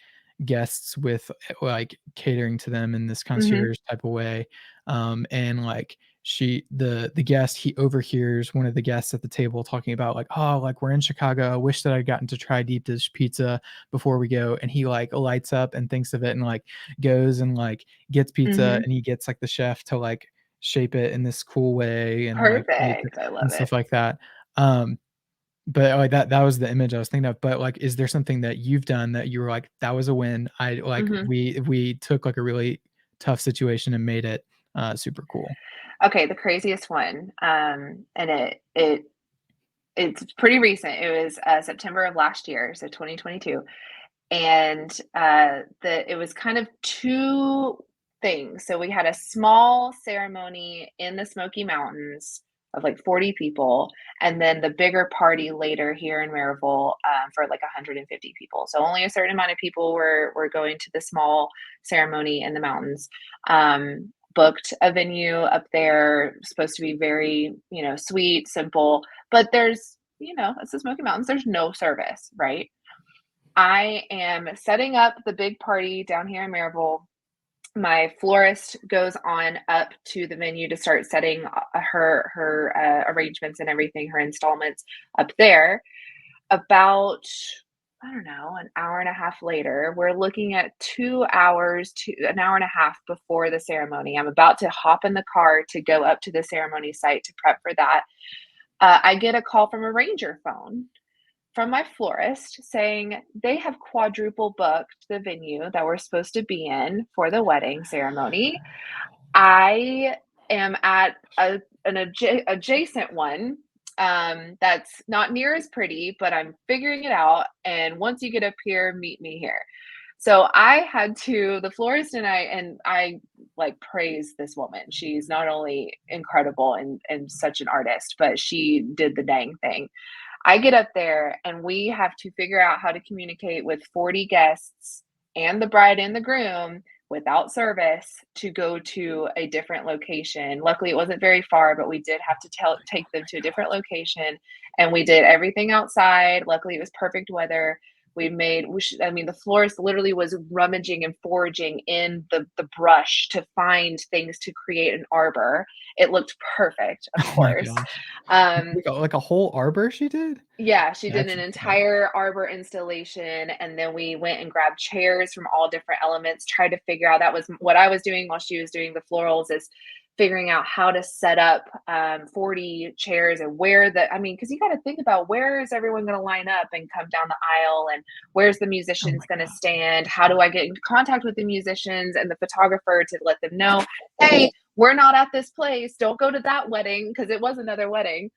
guests with like catering to them in this Mhm. concierge type of way, and like the guest, he overhears one of the guests at the table talking about like, oh, like we're in Chicago, I wish that I'd gotten to try deep dish pizza before we go, and he like lights up and thinks of it and like goes and like gets pizza, Mhm. and he gets like the chef to like shape it in this cool way and like make it Perfect. I and love it. stuff like that. Um, but, like, that was the image I was thinking of, but, like, is there something that you've done that you were like, "That was a win. I like, Mhm. we took, like, a really tough situation and made it, super cool." Okay, the craziest one, and it's pretty recent. It was, September of last year, so 2022, and, it was kind of 2 things. So we had a small ceremony in the Smoky Mountains of, like, 40 people, and then the bigger party later here in Maryville, for, like, 150 people. So only a certain amount of people were going to the small ceremony in the mountains. Booked a venue up there, supposed to be very, sweet, simple, but it's the Smoky Mountains, there's no service, right? I am setting up the big party down here in Maryville. My florist goes on up to the venue to start setting her arrangements and everything, her installments up there. About, I don't know, an hour and a half later, we're looking at 2 hours to an hour and a half before the ceremony. I'm about to hop in the car to go up to the ceremony site to prep for that. I get a call from a ranger phone from my florist saying they have quadruple booked the venue that we're supposed to be in for the wedding ceremony. I am at adjacent one, that's not near as pretty, but I'm figuring it out. And once you get up here, meet me here. So I had to, the florist and I like praise this woman. She's not only incredible and such an artist, but she did the dang thing. I get up there and we have to figure out how to communicate with 40 guests and the bride and the groom without service to go to a different location. Luckily, it wasn't very far, but we did have to take them to a different location, and we did everything outside. Luckily, it was perfect weather. I mean, the florist literally was rummaging and foraging in the brush to find things to create an arbor. It looked perfect, of Oh my course. gosh. Um, Like a whole arbor she did? yeah, she did That's an incredible. entire arbor installation, and then we went and grabbed chairs from all different elements, tried to figure out that was what I was doing while she was doing the florals is figuring out how to set up 40 chairs and I mean, because you got to think about where is everyone going to line up and come down the aisle, and where's the Oh musicians my going to gosh. stand? How do I get in contact with the musicians and the photographer to let them know, hey, we're not at this place. Don't go to that wedding because it was another wedding.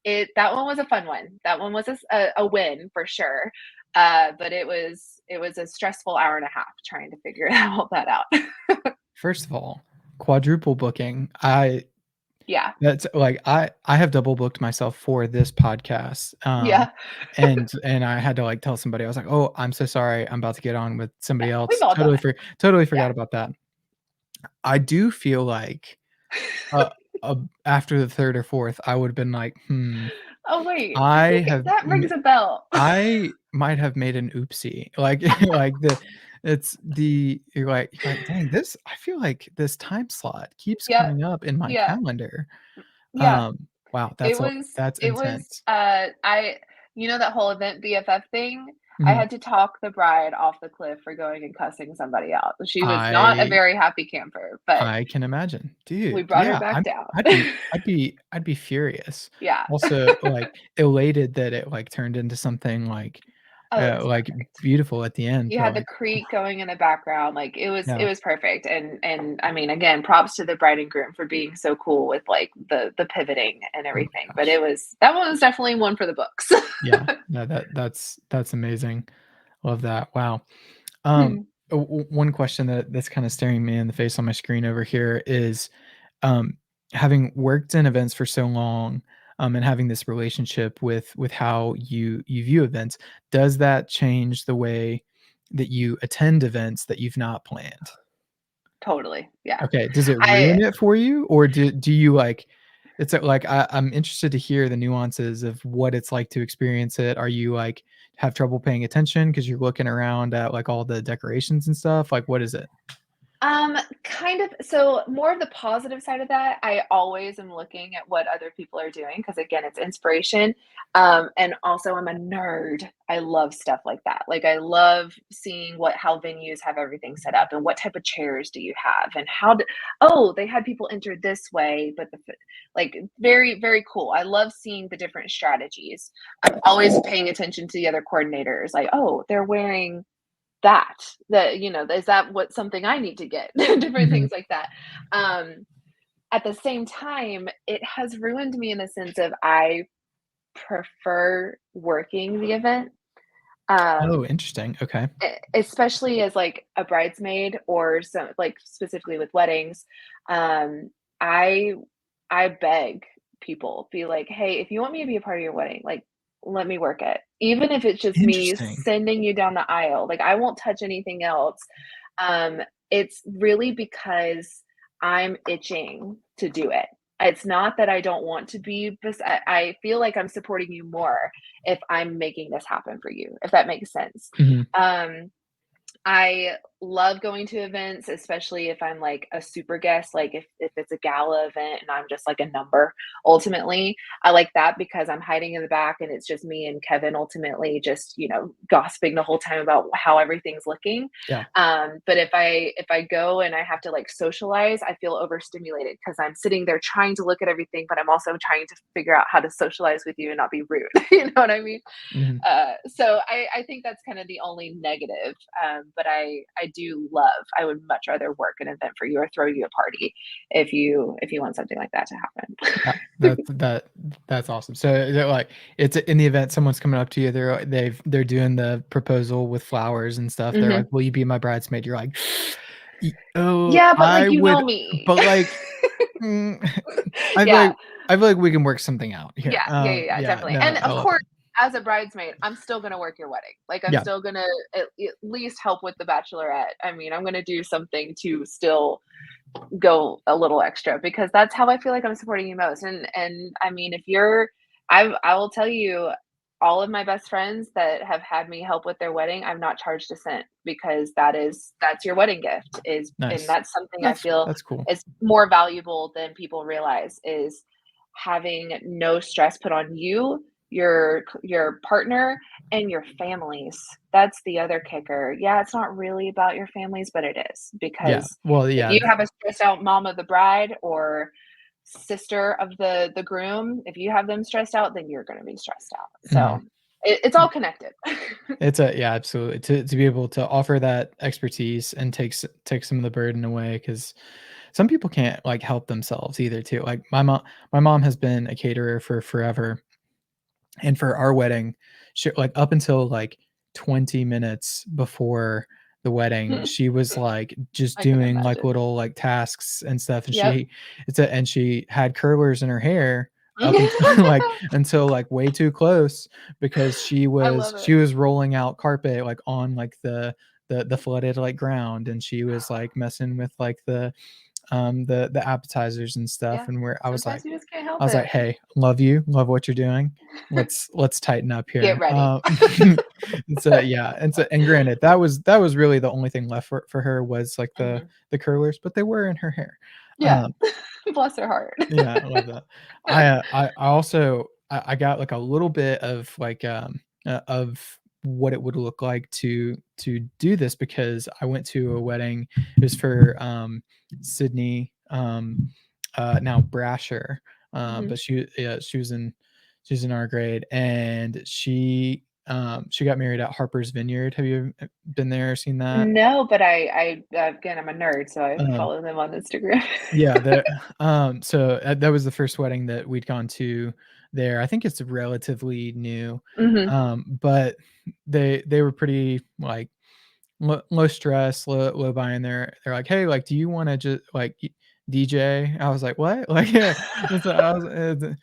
It That one was a fun one. That one was a win for sure. But it was a stressful hour and a half trying to figure all that out. First of all, quadruple booking. I Yeah. That's like I have double booked myself for this podcast, Yeah. and I had to, like, tell somebody, I was like, "Oh, I'm so sorry, I'm about to get on with somebody We've else." all done Totally it. forgot about that. I do feel like, uh, after the 3rd or 4th, I would've been like, "Hmm, Oh, wait. I I think have that m rings a bell. I might have made an oopsie." Like like, you're like, "Dang, this I feel like this time slot keeps Yeah. coming up in my Yeah. calendar." Yeah. Wow, It was that's it was, intense. I that whole event BFF thing, I Mhm. had to talk the bride off the cliff for going and cussing somebody out. She was not a I very happy camper, but I can imagine. we Dude, brought her yeah, back down. I'd be furious. Yeah. Also, like, elated that it, like, turned into something, Oh, it was like, perfect. beautiful at the end, You but, had the like, creek going in the background, like, it yeah. was perfect, and I mean, again, props to the bride and groom for being so cool with, like, the pivoting and Oh my everything, but gosh. that one was definitely one for the books. Yeah. No, that's amazing. Love that. Wow. Um, Hmm. one question that's kinda staring me in the face on my screen over here is, um, having worked in events for so long, and having this relationship with how you view events, does that change the way that you attend events that you've not planned? Totally. Yeah. Okay, does it I ruin it for you, or do you, like it's, like, I'm interested to hear the nuances of what it's like to experience it. Are you, like, have trouble paying attention because 'cause you're looking around at, like, all the decorations and stuff? Like, what is it? Kind of. So more of the positive side of that, I always am looking at what other people are doing because again, it's inspiration. And also I'm a nerd. I love stuff like that. Like I love seeing how venues have everything set up and what type of chairs do you have and oh, they had people enter this way, but like very, very cool. I love seeing the different strategies. I'm always paying attention to the other coordinators, like, oh, they're wearing is that what something I need to get? Different Mhm. things like that. Um, at the same time, it has ruined me in the sense of I prefer working the event, Oh, um, interesting, okay. especially as like a bridesmaid or some like specifically with weddings. Um, I I beg people, be like, "Hey, if you want me to be a part of your wedding, like, let me work it." Even if it's just me Interesting. sending you down the aisle, like, I won't touch anything else. Um, it's really because I'm itching to do it. It's not that I don't want to be, I feel like I'm supporting you more if I'm making this happen for you, if that makes sense. Mhm. Um, I love going to events, especially if I'm like a super guest, like if it's a gala event and I'm just like a number ultimately. I like that because I'm hiding in the back and it's just me and Kevin ultimately just, gossiping the whole time about how everything's looking. Yeah. But if I go and I have to like socialize, I feel overstimulated because I'm sitting there trying to look at everything, but I'm also trying to figure out how to socialize with you and not be rude. You know what I mean? Mhm. So I think that's kind of the only negative. But I do love. I would much rather work an event for you or throw you a party if you want something like that to happen. Yeah, that's awesome. So, they're like it's in the event someone's coming up to you, they're doing the proposal with flowers and stuff. They're like, Mhm. "Will you be my bridesmaid?" You're like, Oh, Yeah, but I like would," me. but, like, mm, I feel Yeah. like I feel like we can work something out here. Yeah, Yeah, definitely. no, And I of love course, it. as a bridesmaid, I'm still gonna work your wedding. Like I'm Yeah. still gonna at least help with the bachelorette. I mean, I'm gonna do something to still go a little extra because that's how I feel like I'm supporting you most. And I mean, if you're I will tell you all of my best friends that have had me help with their wedding, I've not charged a cent because that's your wedding gift is and Nice. that's something I feel That's cool. is more valuable than people realize is having no stress put on you, your partner, and your families. That's the other kicker. Yeah, it's not really about your families, but it is Yeah. because Well, if yeah. you have a stressed out mom of the bride or sister of the groom, if you have them stressed out, then you're gonna be stressed out. Mhm. So it's all connected. It's yeah, absolutely. To be able to offer that expertise and take some of the burden away, because some people can't, like, help themselves either too. Like, my mom has been a caterer for forever, and for our wedding, she like, up until, like, 20 minutes before the wedding, she was, like, just I can doing, like, imagine. little, like, tasks and stuff, and Yep. she had curlers in her hair up until, like way too close, because she I was love it. she was rolling out carpet, like, on, like, the flooded, like, ground, and she was, like, messing with, like, the appetizers and stuff, Yeah. and where Sometimes you just can't I help was like, it. "Hey, love you, love what you're doing. Let's tighten up Get here." ready. And so, yeah, and granted, that was really the only thing left for her was, like, Mhm. the curlers, but they were in her hair. Yeah. Um, Bless her heart. yeah, I love that. I also I got, like, a little bit of, like, of what it would look like to do this, because I went to a wedding. It was for, Sydney, now Brasher, Mhm. but yeah, she was in our grade, and she got married at Harper's Vineyard. Have you been there or seen that? No, but again, I'm a nerd, so I Um follow them on Instagram. Yeah, so, that was the first wedding that we'd gone to there. I think it's relatively new, Mhm. but they were pretty, like, low stress, low buy-in. They're like, "Hey, like, do you wanna just, like, DJ?" I was like, "What?" Like, yeah, it's I was,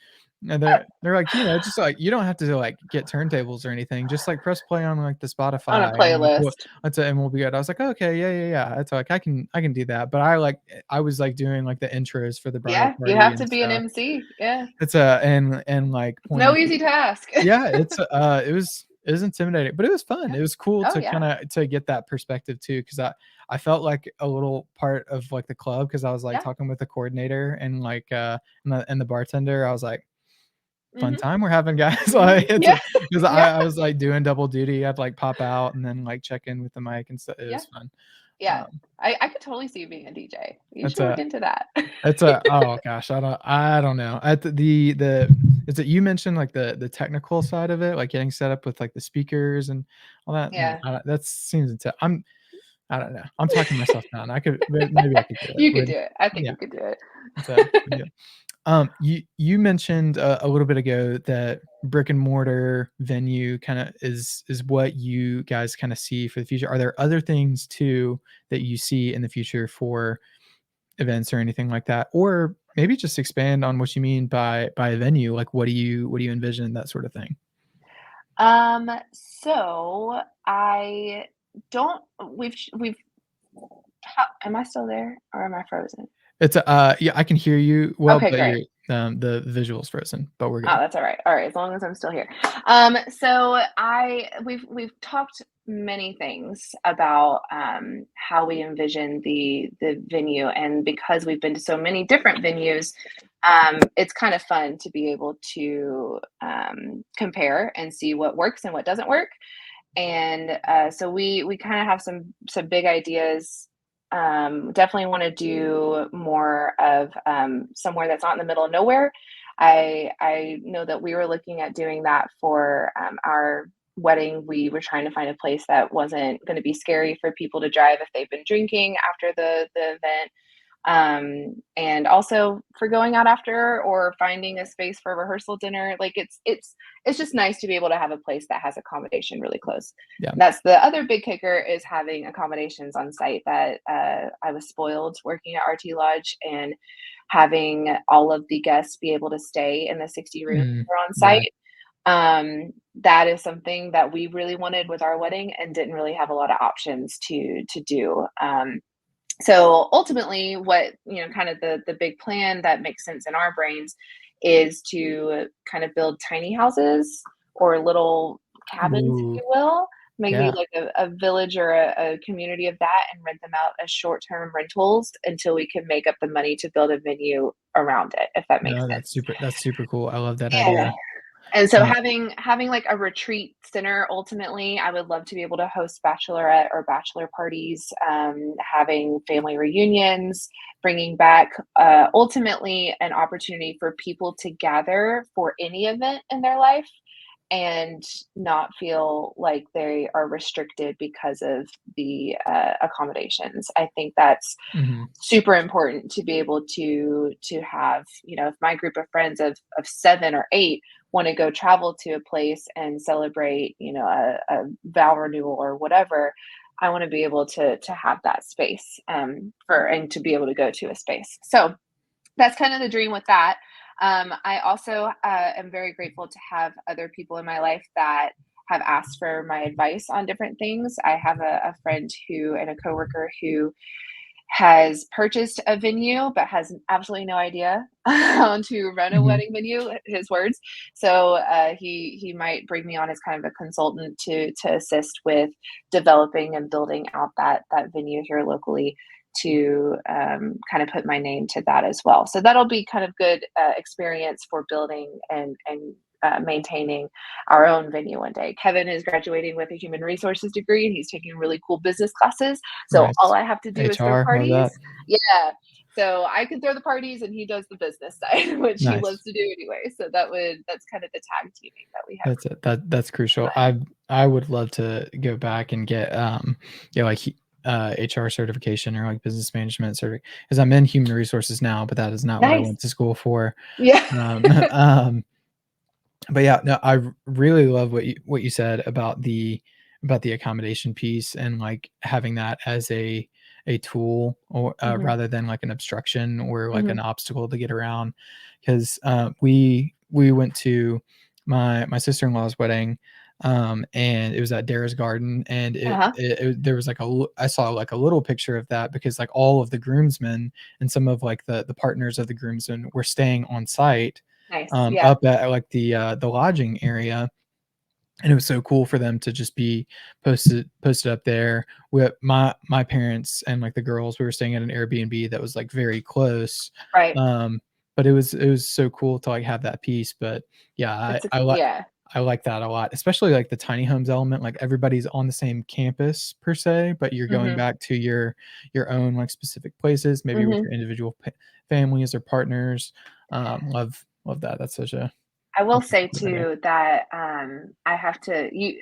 And they're like, just like, you don't have to like get turntables or anything. Just like press play on like the On a Spotify and like playlist. and we'll be good. I was like, okay, yeah. It's like I can do that. But I was like doing like the intros for the bridal Yeah, you party have to and be an stuff. MC. Yeah. It's and like It's no pointing. easy task. Yeah, it was intimidating, but it was fun. Yeah. It was cool Oh to yeah. to get that perspective too, because I felt like a little part of like the club because I was like Yeah. talking with the coordinator and like and the bartender. I was like, fun Mhm. time we're having, guys. Mhm. Like it's Yeah. because Yeah. I was like doing double duty. I'd like pop out and then like check in with the mic and stuff. It Yeah. was fun. Yeah. Um, I could totally see you being a DJ. You that's should look a into that. It's a oh gosh, I don't know. At the is it you mentioned like the technical side of it, like getting set up with like the speakers and all that. Yeah. That seems I don't know. I'm talking myself down. Maybe I could do it. You could Would do it. I think yeah. you could do it. It's a good deal. You mentioned a little bit ago that brick and mortar venue kind of is what you guys kind of see for the future. Are there other things too that you see in the future for events or anything like that? Or maybe just expand on what you mean by a venue. Like what do you envision, that sort of thing? So I don't we've how am I still there or am I frozen? It's yeah, I can hear you well, Okay, but great. you're the visual's frozen, but we're Oh, good. that's all right. All right, as long as I'm still here. So I we've talked many things about how we envision the venue, and because we've been to so many different venues, it's kind of fun to be able to compare and see what works and what doesn't work. And so we kind of have some big ideas. Definitely want to do more of somewhere that's not in the middle of nowhere. I know that we were looking at doing that for our wedding. We were trying to find a place that wasn't going to be scary for people to drive if they've been drinking after the event, and also for going out after or finding a space for a rehearsal dinner. Like it's just nice to be able to have a place that has accommodation really close. Yeah. And that's the other big kicker, is having accommodations on site. That I was spoiled working at RT Lodge and having all of the guests be able to stay in the 60 rooms Mm, that are on yeah. site. That is something that we really wanted with our wedding and didn't really have a lot of options to do. So ultimately, what kind of the big plan that makes sense in our brains is to kind of build tiny houses or little cabins, if Ooh, you will, maybe yeah. like a village or a community of that, and rent them out as short-term rentals until we can make up the money to build a venue around it, if that makes No, sense. that's super cool. I love that Yeah. idea. And so Uh, having like a retreat center, ultimately, I would love to be able to host bachelorette or bachelor parties, having family reunions, bringing back ultimately an opportunity for people to gather for any event in their life and not feel like they are restricted because of the accommodations. I think that's mhm. super important to be able to have. If my group of friends of 7 or 8 want to go travel to a place and celebrate, a vow renewal or whatever, I want to be able to have that space, for and to be able to go to a space. So that's kind of the dream with that. I also am very grateful to have other people in my life that have asked for my advice on different things. I have a friend who and a coworker who has purchased a venue but has absolutely no idea how to run a Mhm. wedding venue, his words. So he might bring me on as kind of a consultant to assist with developing and building out that venue here locally, to kind of put my name to that as well. So that'll be kind of good experience for building and maintaining our own venue one day. Kevin is graduating with a human resources degree and he's taking really cool business classes. So all Nice. I have to do is throw HR, love parties. that. Yeah. So I can throw the parties and he does the business side, which he loves Nice. to do anyway. So that's kind of the tag teaming that we have That's it. That's crucial. going. I would love to go back and get like HR certification or like business management certificate because I'm in human resources now, but that is not what I Nice. went to school for. Yeah. Um, but yeah, no, really love what you said about the accommodation piece and like having that as a tool or Hmm. rather than like an obstruction or like Hmm. an obstacle to get around because we we went to my sister-in-law's wedding, and it was at Dara's Garden, and Uh-huh. there was like I saw like a little picture of that because like all of the groomsmen and some of like the partners of the groomsmen were staying on site, Nice. Yeah. up at like the lodging area, and it was so cool for them to just be posted up there with my parents and like the girls. We were staying at an Airbnb that was like very close, Right. um, but it was so cool to like have that piece. But yeah, Yeah. I like that a lot, especially like the tiny homes element. Like everybody's on the same campus per se, but you're going Mhm. back to your own like specific places, maybe with Mhm. your individual families or partners. Love that. That's I will such a say cool idea. too that, I have to you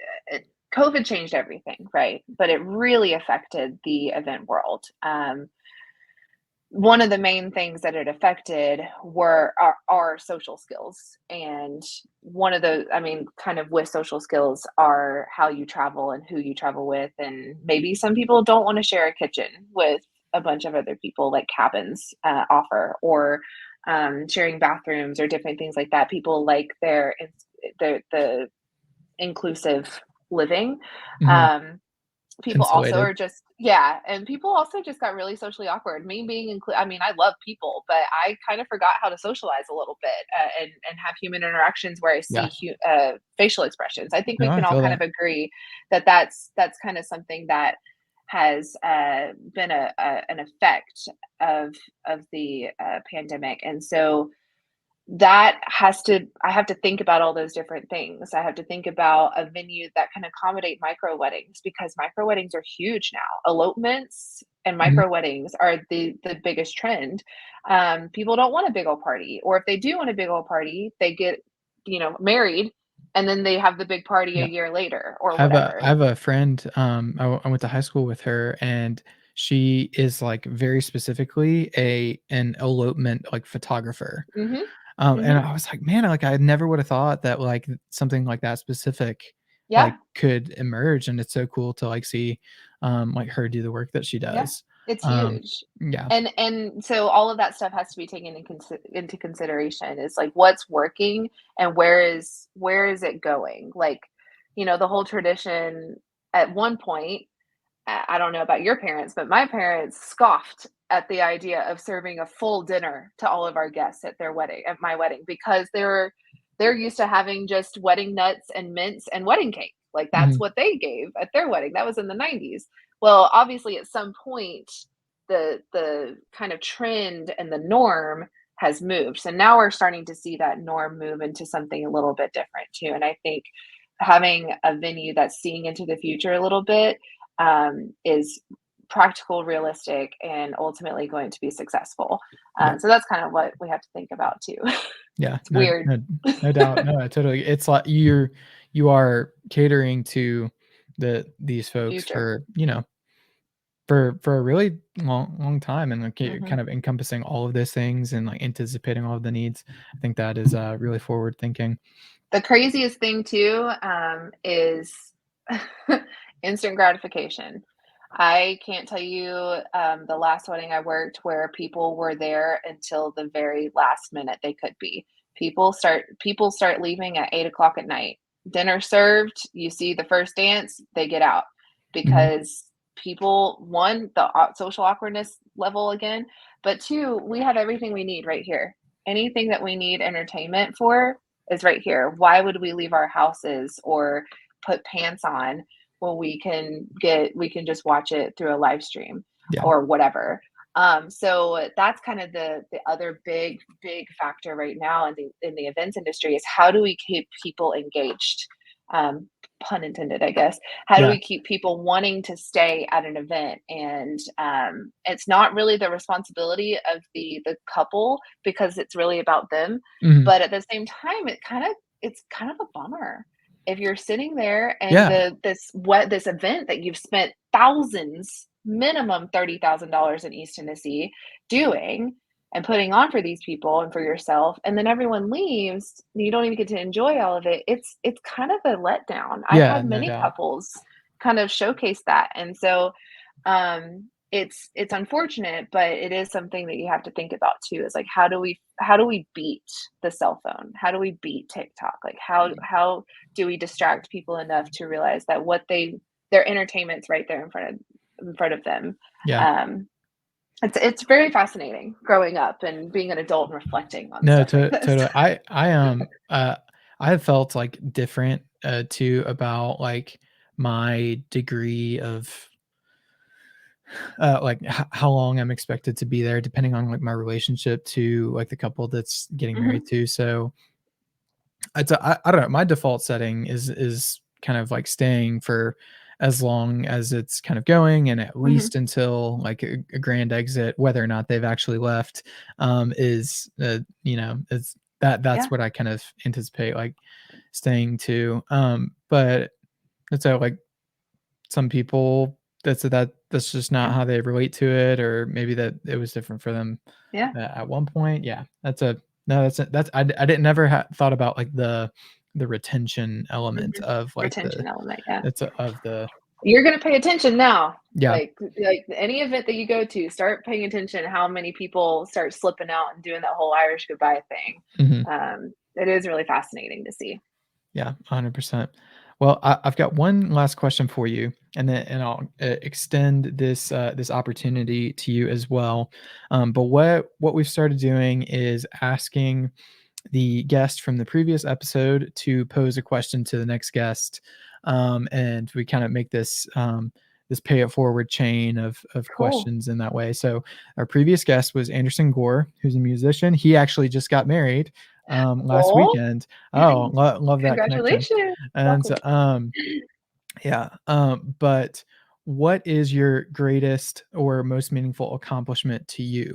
COVID changed everything, right? But it really affected the event world. One of the main things that it affected were our social skills, and one of the I mean, kind of with social skills are how you travel and who you travel with, and maybe some people don't wanna share a kitchen with a bunch of other people like cabins, offer, or, sharing bathrooms or different things like that. People like the inclusive living. Mhm. Um, People also Insulated. are just yeah, and people also just got really socially awkward. Me being I mean, I love people, but I kind of forgot how to socialize a little bit, and have human interactions where I see Yeah. facial expressions. I think No, we I can all feel kind that. of agree that that's kind of something that has been an effect of the pandemic, and so that has to I have to think about all those different things. I have to think about a venue that can accommodate micro weddings because micro weddings are huge now. Elopements and Mhm. micro weddings are the biggest trend. People don't want a big old party, or if they do want a big old party, they get married, and then they have the big party a Yeah. year later or I whatever. have a friend, I went to high school with her, and she is, like, very specifically an elopement, like, photographer. Hmm. And Hmm. I was like, "Man," like, I never would have thought that, like, something like that specific, Yeah. like, could emerge, and it's so cool to, like, see, like, her do the work that she Yeah, does. it's Um, huge. yeah. And so all of that stuff has to be taken into consideration. It's like what's working and where is it going? Like, the whole tradition at one point, I don't know about your parents, but my parents scoffed at the idea of serving a full dinner to all of our guests at my wedding, because they're used to having just wedding nuts and mints and wedding cake. Like that's Mhm. what they gave at their wedding. That was in the 90s. Well, obviously at some point the kind of trend and the norm has moved. So now we're starting to see that norm move into something a little bit different too. And I think having a venue that's seeing into the future a little bit, is practical, realistic, and ultimately going to be successful. Yeah. So that's kind of what we have to think about too. Yeah. It's No, weird. no doubt. No, I totally it's like you are catering to these folks Future. for, for a really long time, and like Hmm. kind of encompassing all of those things and like anticipating all of the needs. I think that is really forward thinking. The craziest thing too, is instant gratification. I can't tell you, the last wedding I worked where people were there until the very last minute they could be. People start leaving at 8 o'clock at night. Dinner served, you see the first dance, they get out Mhm. because people, one, the social awkwardness level again, but two, we have everything we need right here. Anything that we need entertainment for is right here. Why would we leave our houses or put pants on when we can just watch it through a live stream Yeah. or whatever. So that's kind of the other big factor right now in the events industry is how do we keep people engaged? Um, Pun intended, I guess. How do Yeah. we keep people wanting to stay at an event? And it's not really the responsibility of the couple because it's really about them, Mhm. but at the same time, it's kind of a bummer if you're sitting there and Yeah. this event that you've spent thousands, minimum $30,000 in East Tennessee doing and putting on for these people and for yourself, and then everyone leaves, and you don't even get to enjoy all of it. It's kind of a letdown. I've Yeah, had no many doubt. couples kind of showcase that, and so it's unfortunate, but it is something that you have to think about too, is like how do we beat the cell phone? How do we beat TikTok? Like how do we distract people enough to realize that their entertainment's right there in front of them. Yeah. It's very fascinating growing up and being an adult and reflecting on No, stuff like this. totally. I have felt like different too about like my degree of like how long I'm expected to be there, depending on like my relationship to like the couple that's getting married Mhm, to. So I don't know. My default setting is kind of like staying for as long as it's kind of going, and at mhm. least until like a grand exit, whether or not they've actually left, is it's that's Yeah, what I kind of anticipate like staying to. But it's like some people that's just not yeah, how they relate to it, or maybe that it was different for them yeah. at one point. Yeah, that's a no, that's I didn't never thought about like the retention element Mhm. of like the Retention element, yeah. it's of the You're gonna pay attention now. yeah. Like any event that you go to, start paying attention how many people start slipping out and doing that whole Irish goodbye thing. Mhm. It is really fascinating to see. Yeah, 100%. Well, I've got one last question for you, and I'll extend this opportunity to you as well. But what we've started doing is asking the guest from the previous episode to pose a question to the next guest, and we kind of make this pay it forward chain of Cool. questions in that way. So our previous guest was Anderson Gore, who's a musician. He actually just got married last Well, weekend. Oh, love that connection. congratulations. And Welcome. so, yeah. But what is your greatest or most meaningful accomplishment to you?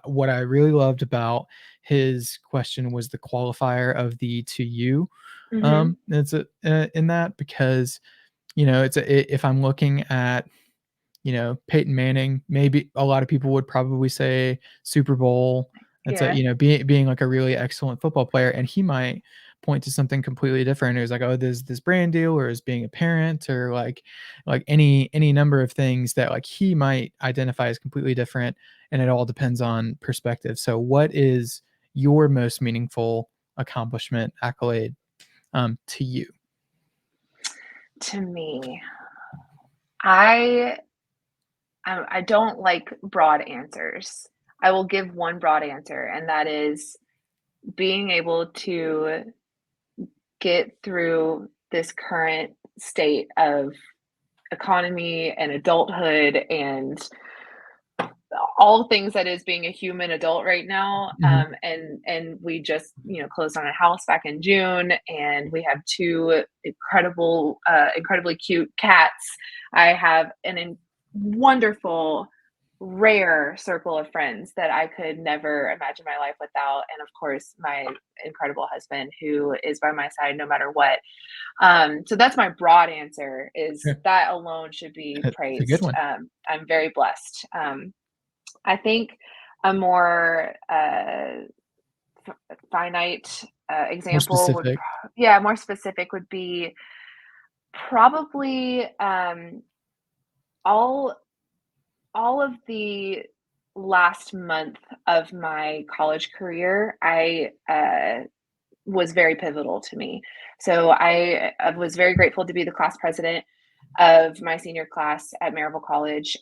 What I really loved about his question was the qualifier of the to you. Mhm. It's in that because if I'm looking at Peyton Manning, maybe a lot of people would probably say Super Bowl. That's Yeah. being like a really excellent football player, and he might point to something completely different. It was like, oh, there's this brand deal, or as being a parent, or like any number of things that like he might identify as completely different, and it all depends on perspective. So, what is your most meaningful accomplishment accolade to you? To me, I I don't like broad answers. I will give one broad answer, and that is being able to get through this current state of economy and adulthood and all things that is being a human adult right now. Mhm. And we just closed on a house back in June, and we have two incredibly cute cats. I have wonderful, rare circle of friends that I could never imagine my life without, and of course my incredible husband who is by my side no matter what. So that's my broad answer, is Sure. that alone should be It's a good praised. one. I'm very blessed. I think a more finite More example would, specific. yeah, more specific would be probably all all of the last month of my college career. I was very pivotal to me. So I was very grateful to be the class president of my senior class at Maryville College.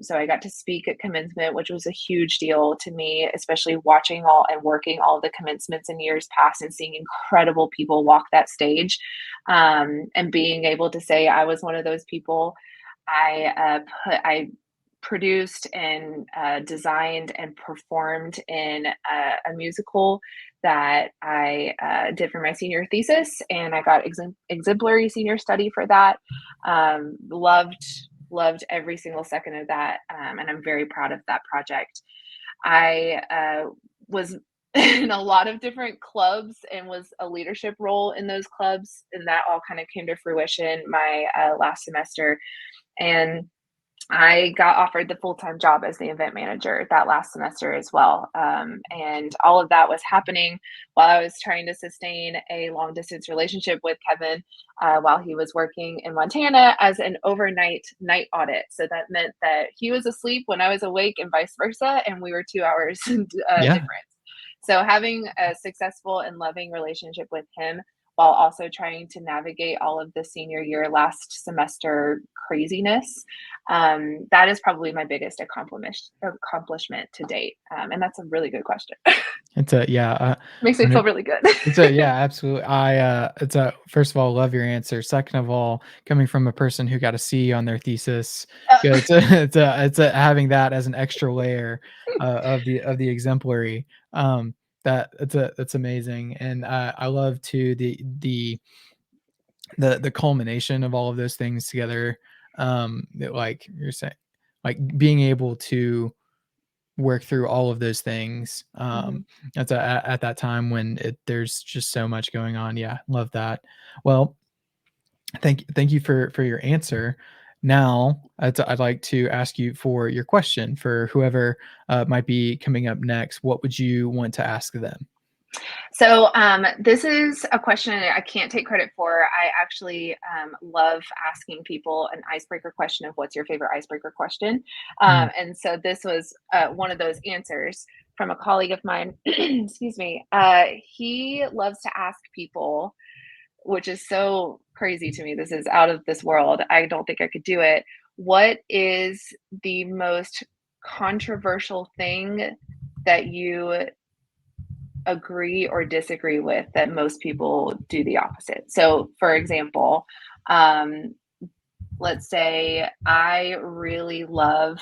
So I got to speak at commencement, which was a huge deal to me, especially watching all and working all the commencements in years past and seeing incredible people walk that stage, and being able to say I was one of those people. I produced and designed and performed in a musical that I did for my senior thesis, and I got exemplary senior study for that. Loved every single second of that, and I'm very proud of that project. I was in a lot of different clubs and was a leadership role in those clubs, and that all kind of came to fruition my last semester. And I got offered the full-time job as the event manager that last semester as well. And all of that was happening while I was trying to sustain a long distance relationship with Kevin while he was working in Montana as an overnight night audit. So that meant that he was asleep when I was awake and vice versa, and we were 2 hours Yeah. difference. So having a successful and loving relationship with him while also trying to navigate all of the senior year last semester craziness, that is probably my biggest accomplishment to date. And that's a really good question. It's a yeah. Makes me feel really good. It's a yeah, absolutely. It's a first of all, love your answer. Second of all, coming from a person who got a C on their thesis, it's a, it's a having that as an extra layer of the exemplary. That that's amazing, and I love to the culmination of all of those things together. Like you're saying, like being able to work through all of those things Mhm. at that time when there's just so much going on. Yeah, love that. Well, thank you for your answer. Now I'd like to ask you for your question for whoever might be coming up next. What would you want to ask them? So, this is a question I can't take credit for. I actually love asking people an icebreaker question of what's your favorite icebreaker question. Mm, And so, this was one of those answers from a colleague of mine. Excuse me. He loves to ask people, which is so crazy to me. This is out of this world. I don't think I could do it. What is the most controversial thing that you agree or disagree with that most people do the opposite? So, for example, um, let's say I really love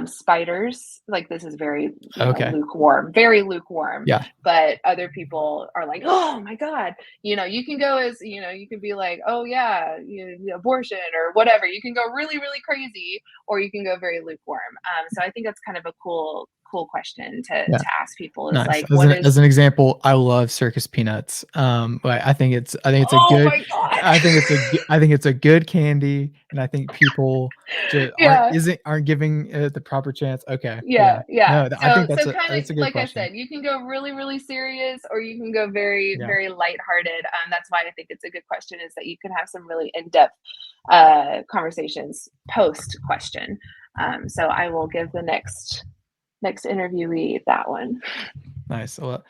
spiders. Like this is very, okay. lukewarm, very lukewarm. Yeah. But other people are like, oh my God, you can go as, you can be like, oh yeah, abortion or whatever. You can go really, really crazy, or you can go very lukewarm. So I think that's kind of a cool question Yeah. to ask people is Nice. like, what As is, an example, I love circus peanuts. Like I think it's a oh good my God. I think it's a good candy, and I think people just Yeah. aren't giving it the proper chance. Okay, Yeah, yeah. yeah. No, I So think so kind of that's a good like I question. said, you can go really, really serious or you can go very, Yeah. very lighthearted. That's why I think it's a good question is that you can have some really in-depth conversations post question. So I will give the next interviewee that one. Nice. Love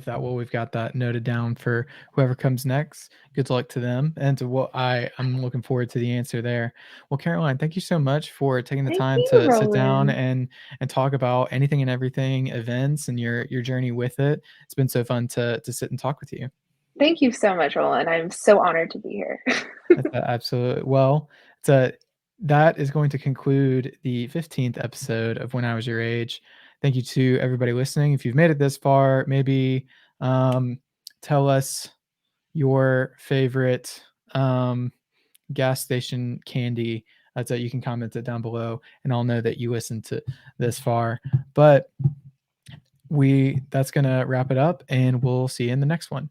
that. Well, we've got that noted down for whoever comes next. Good luck to them and to what I'm looking forward to the answer there. Well, Caroline, thank you so much for taking the Thank time you, to sit down Roland. and talk about anything and everything events and your journey with it. It's been so fun to sit and talk with you. Thank you so much, Roland. I'm so honored to be here. That's absolutely well. It's a that is going to conclude the 15th episode of When I Was Your Age. Thank you to everybody listening. If you've made it this far, maybe tell us your favorite gas station candy. That's you can comment it down below, and I'll know that you listened to this far. But that's gonna wrap it up, and we'll see you in the next one.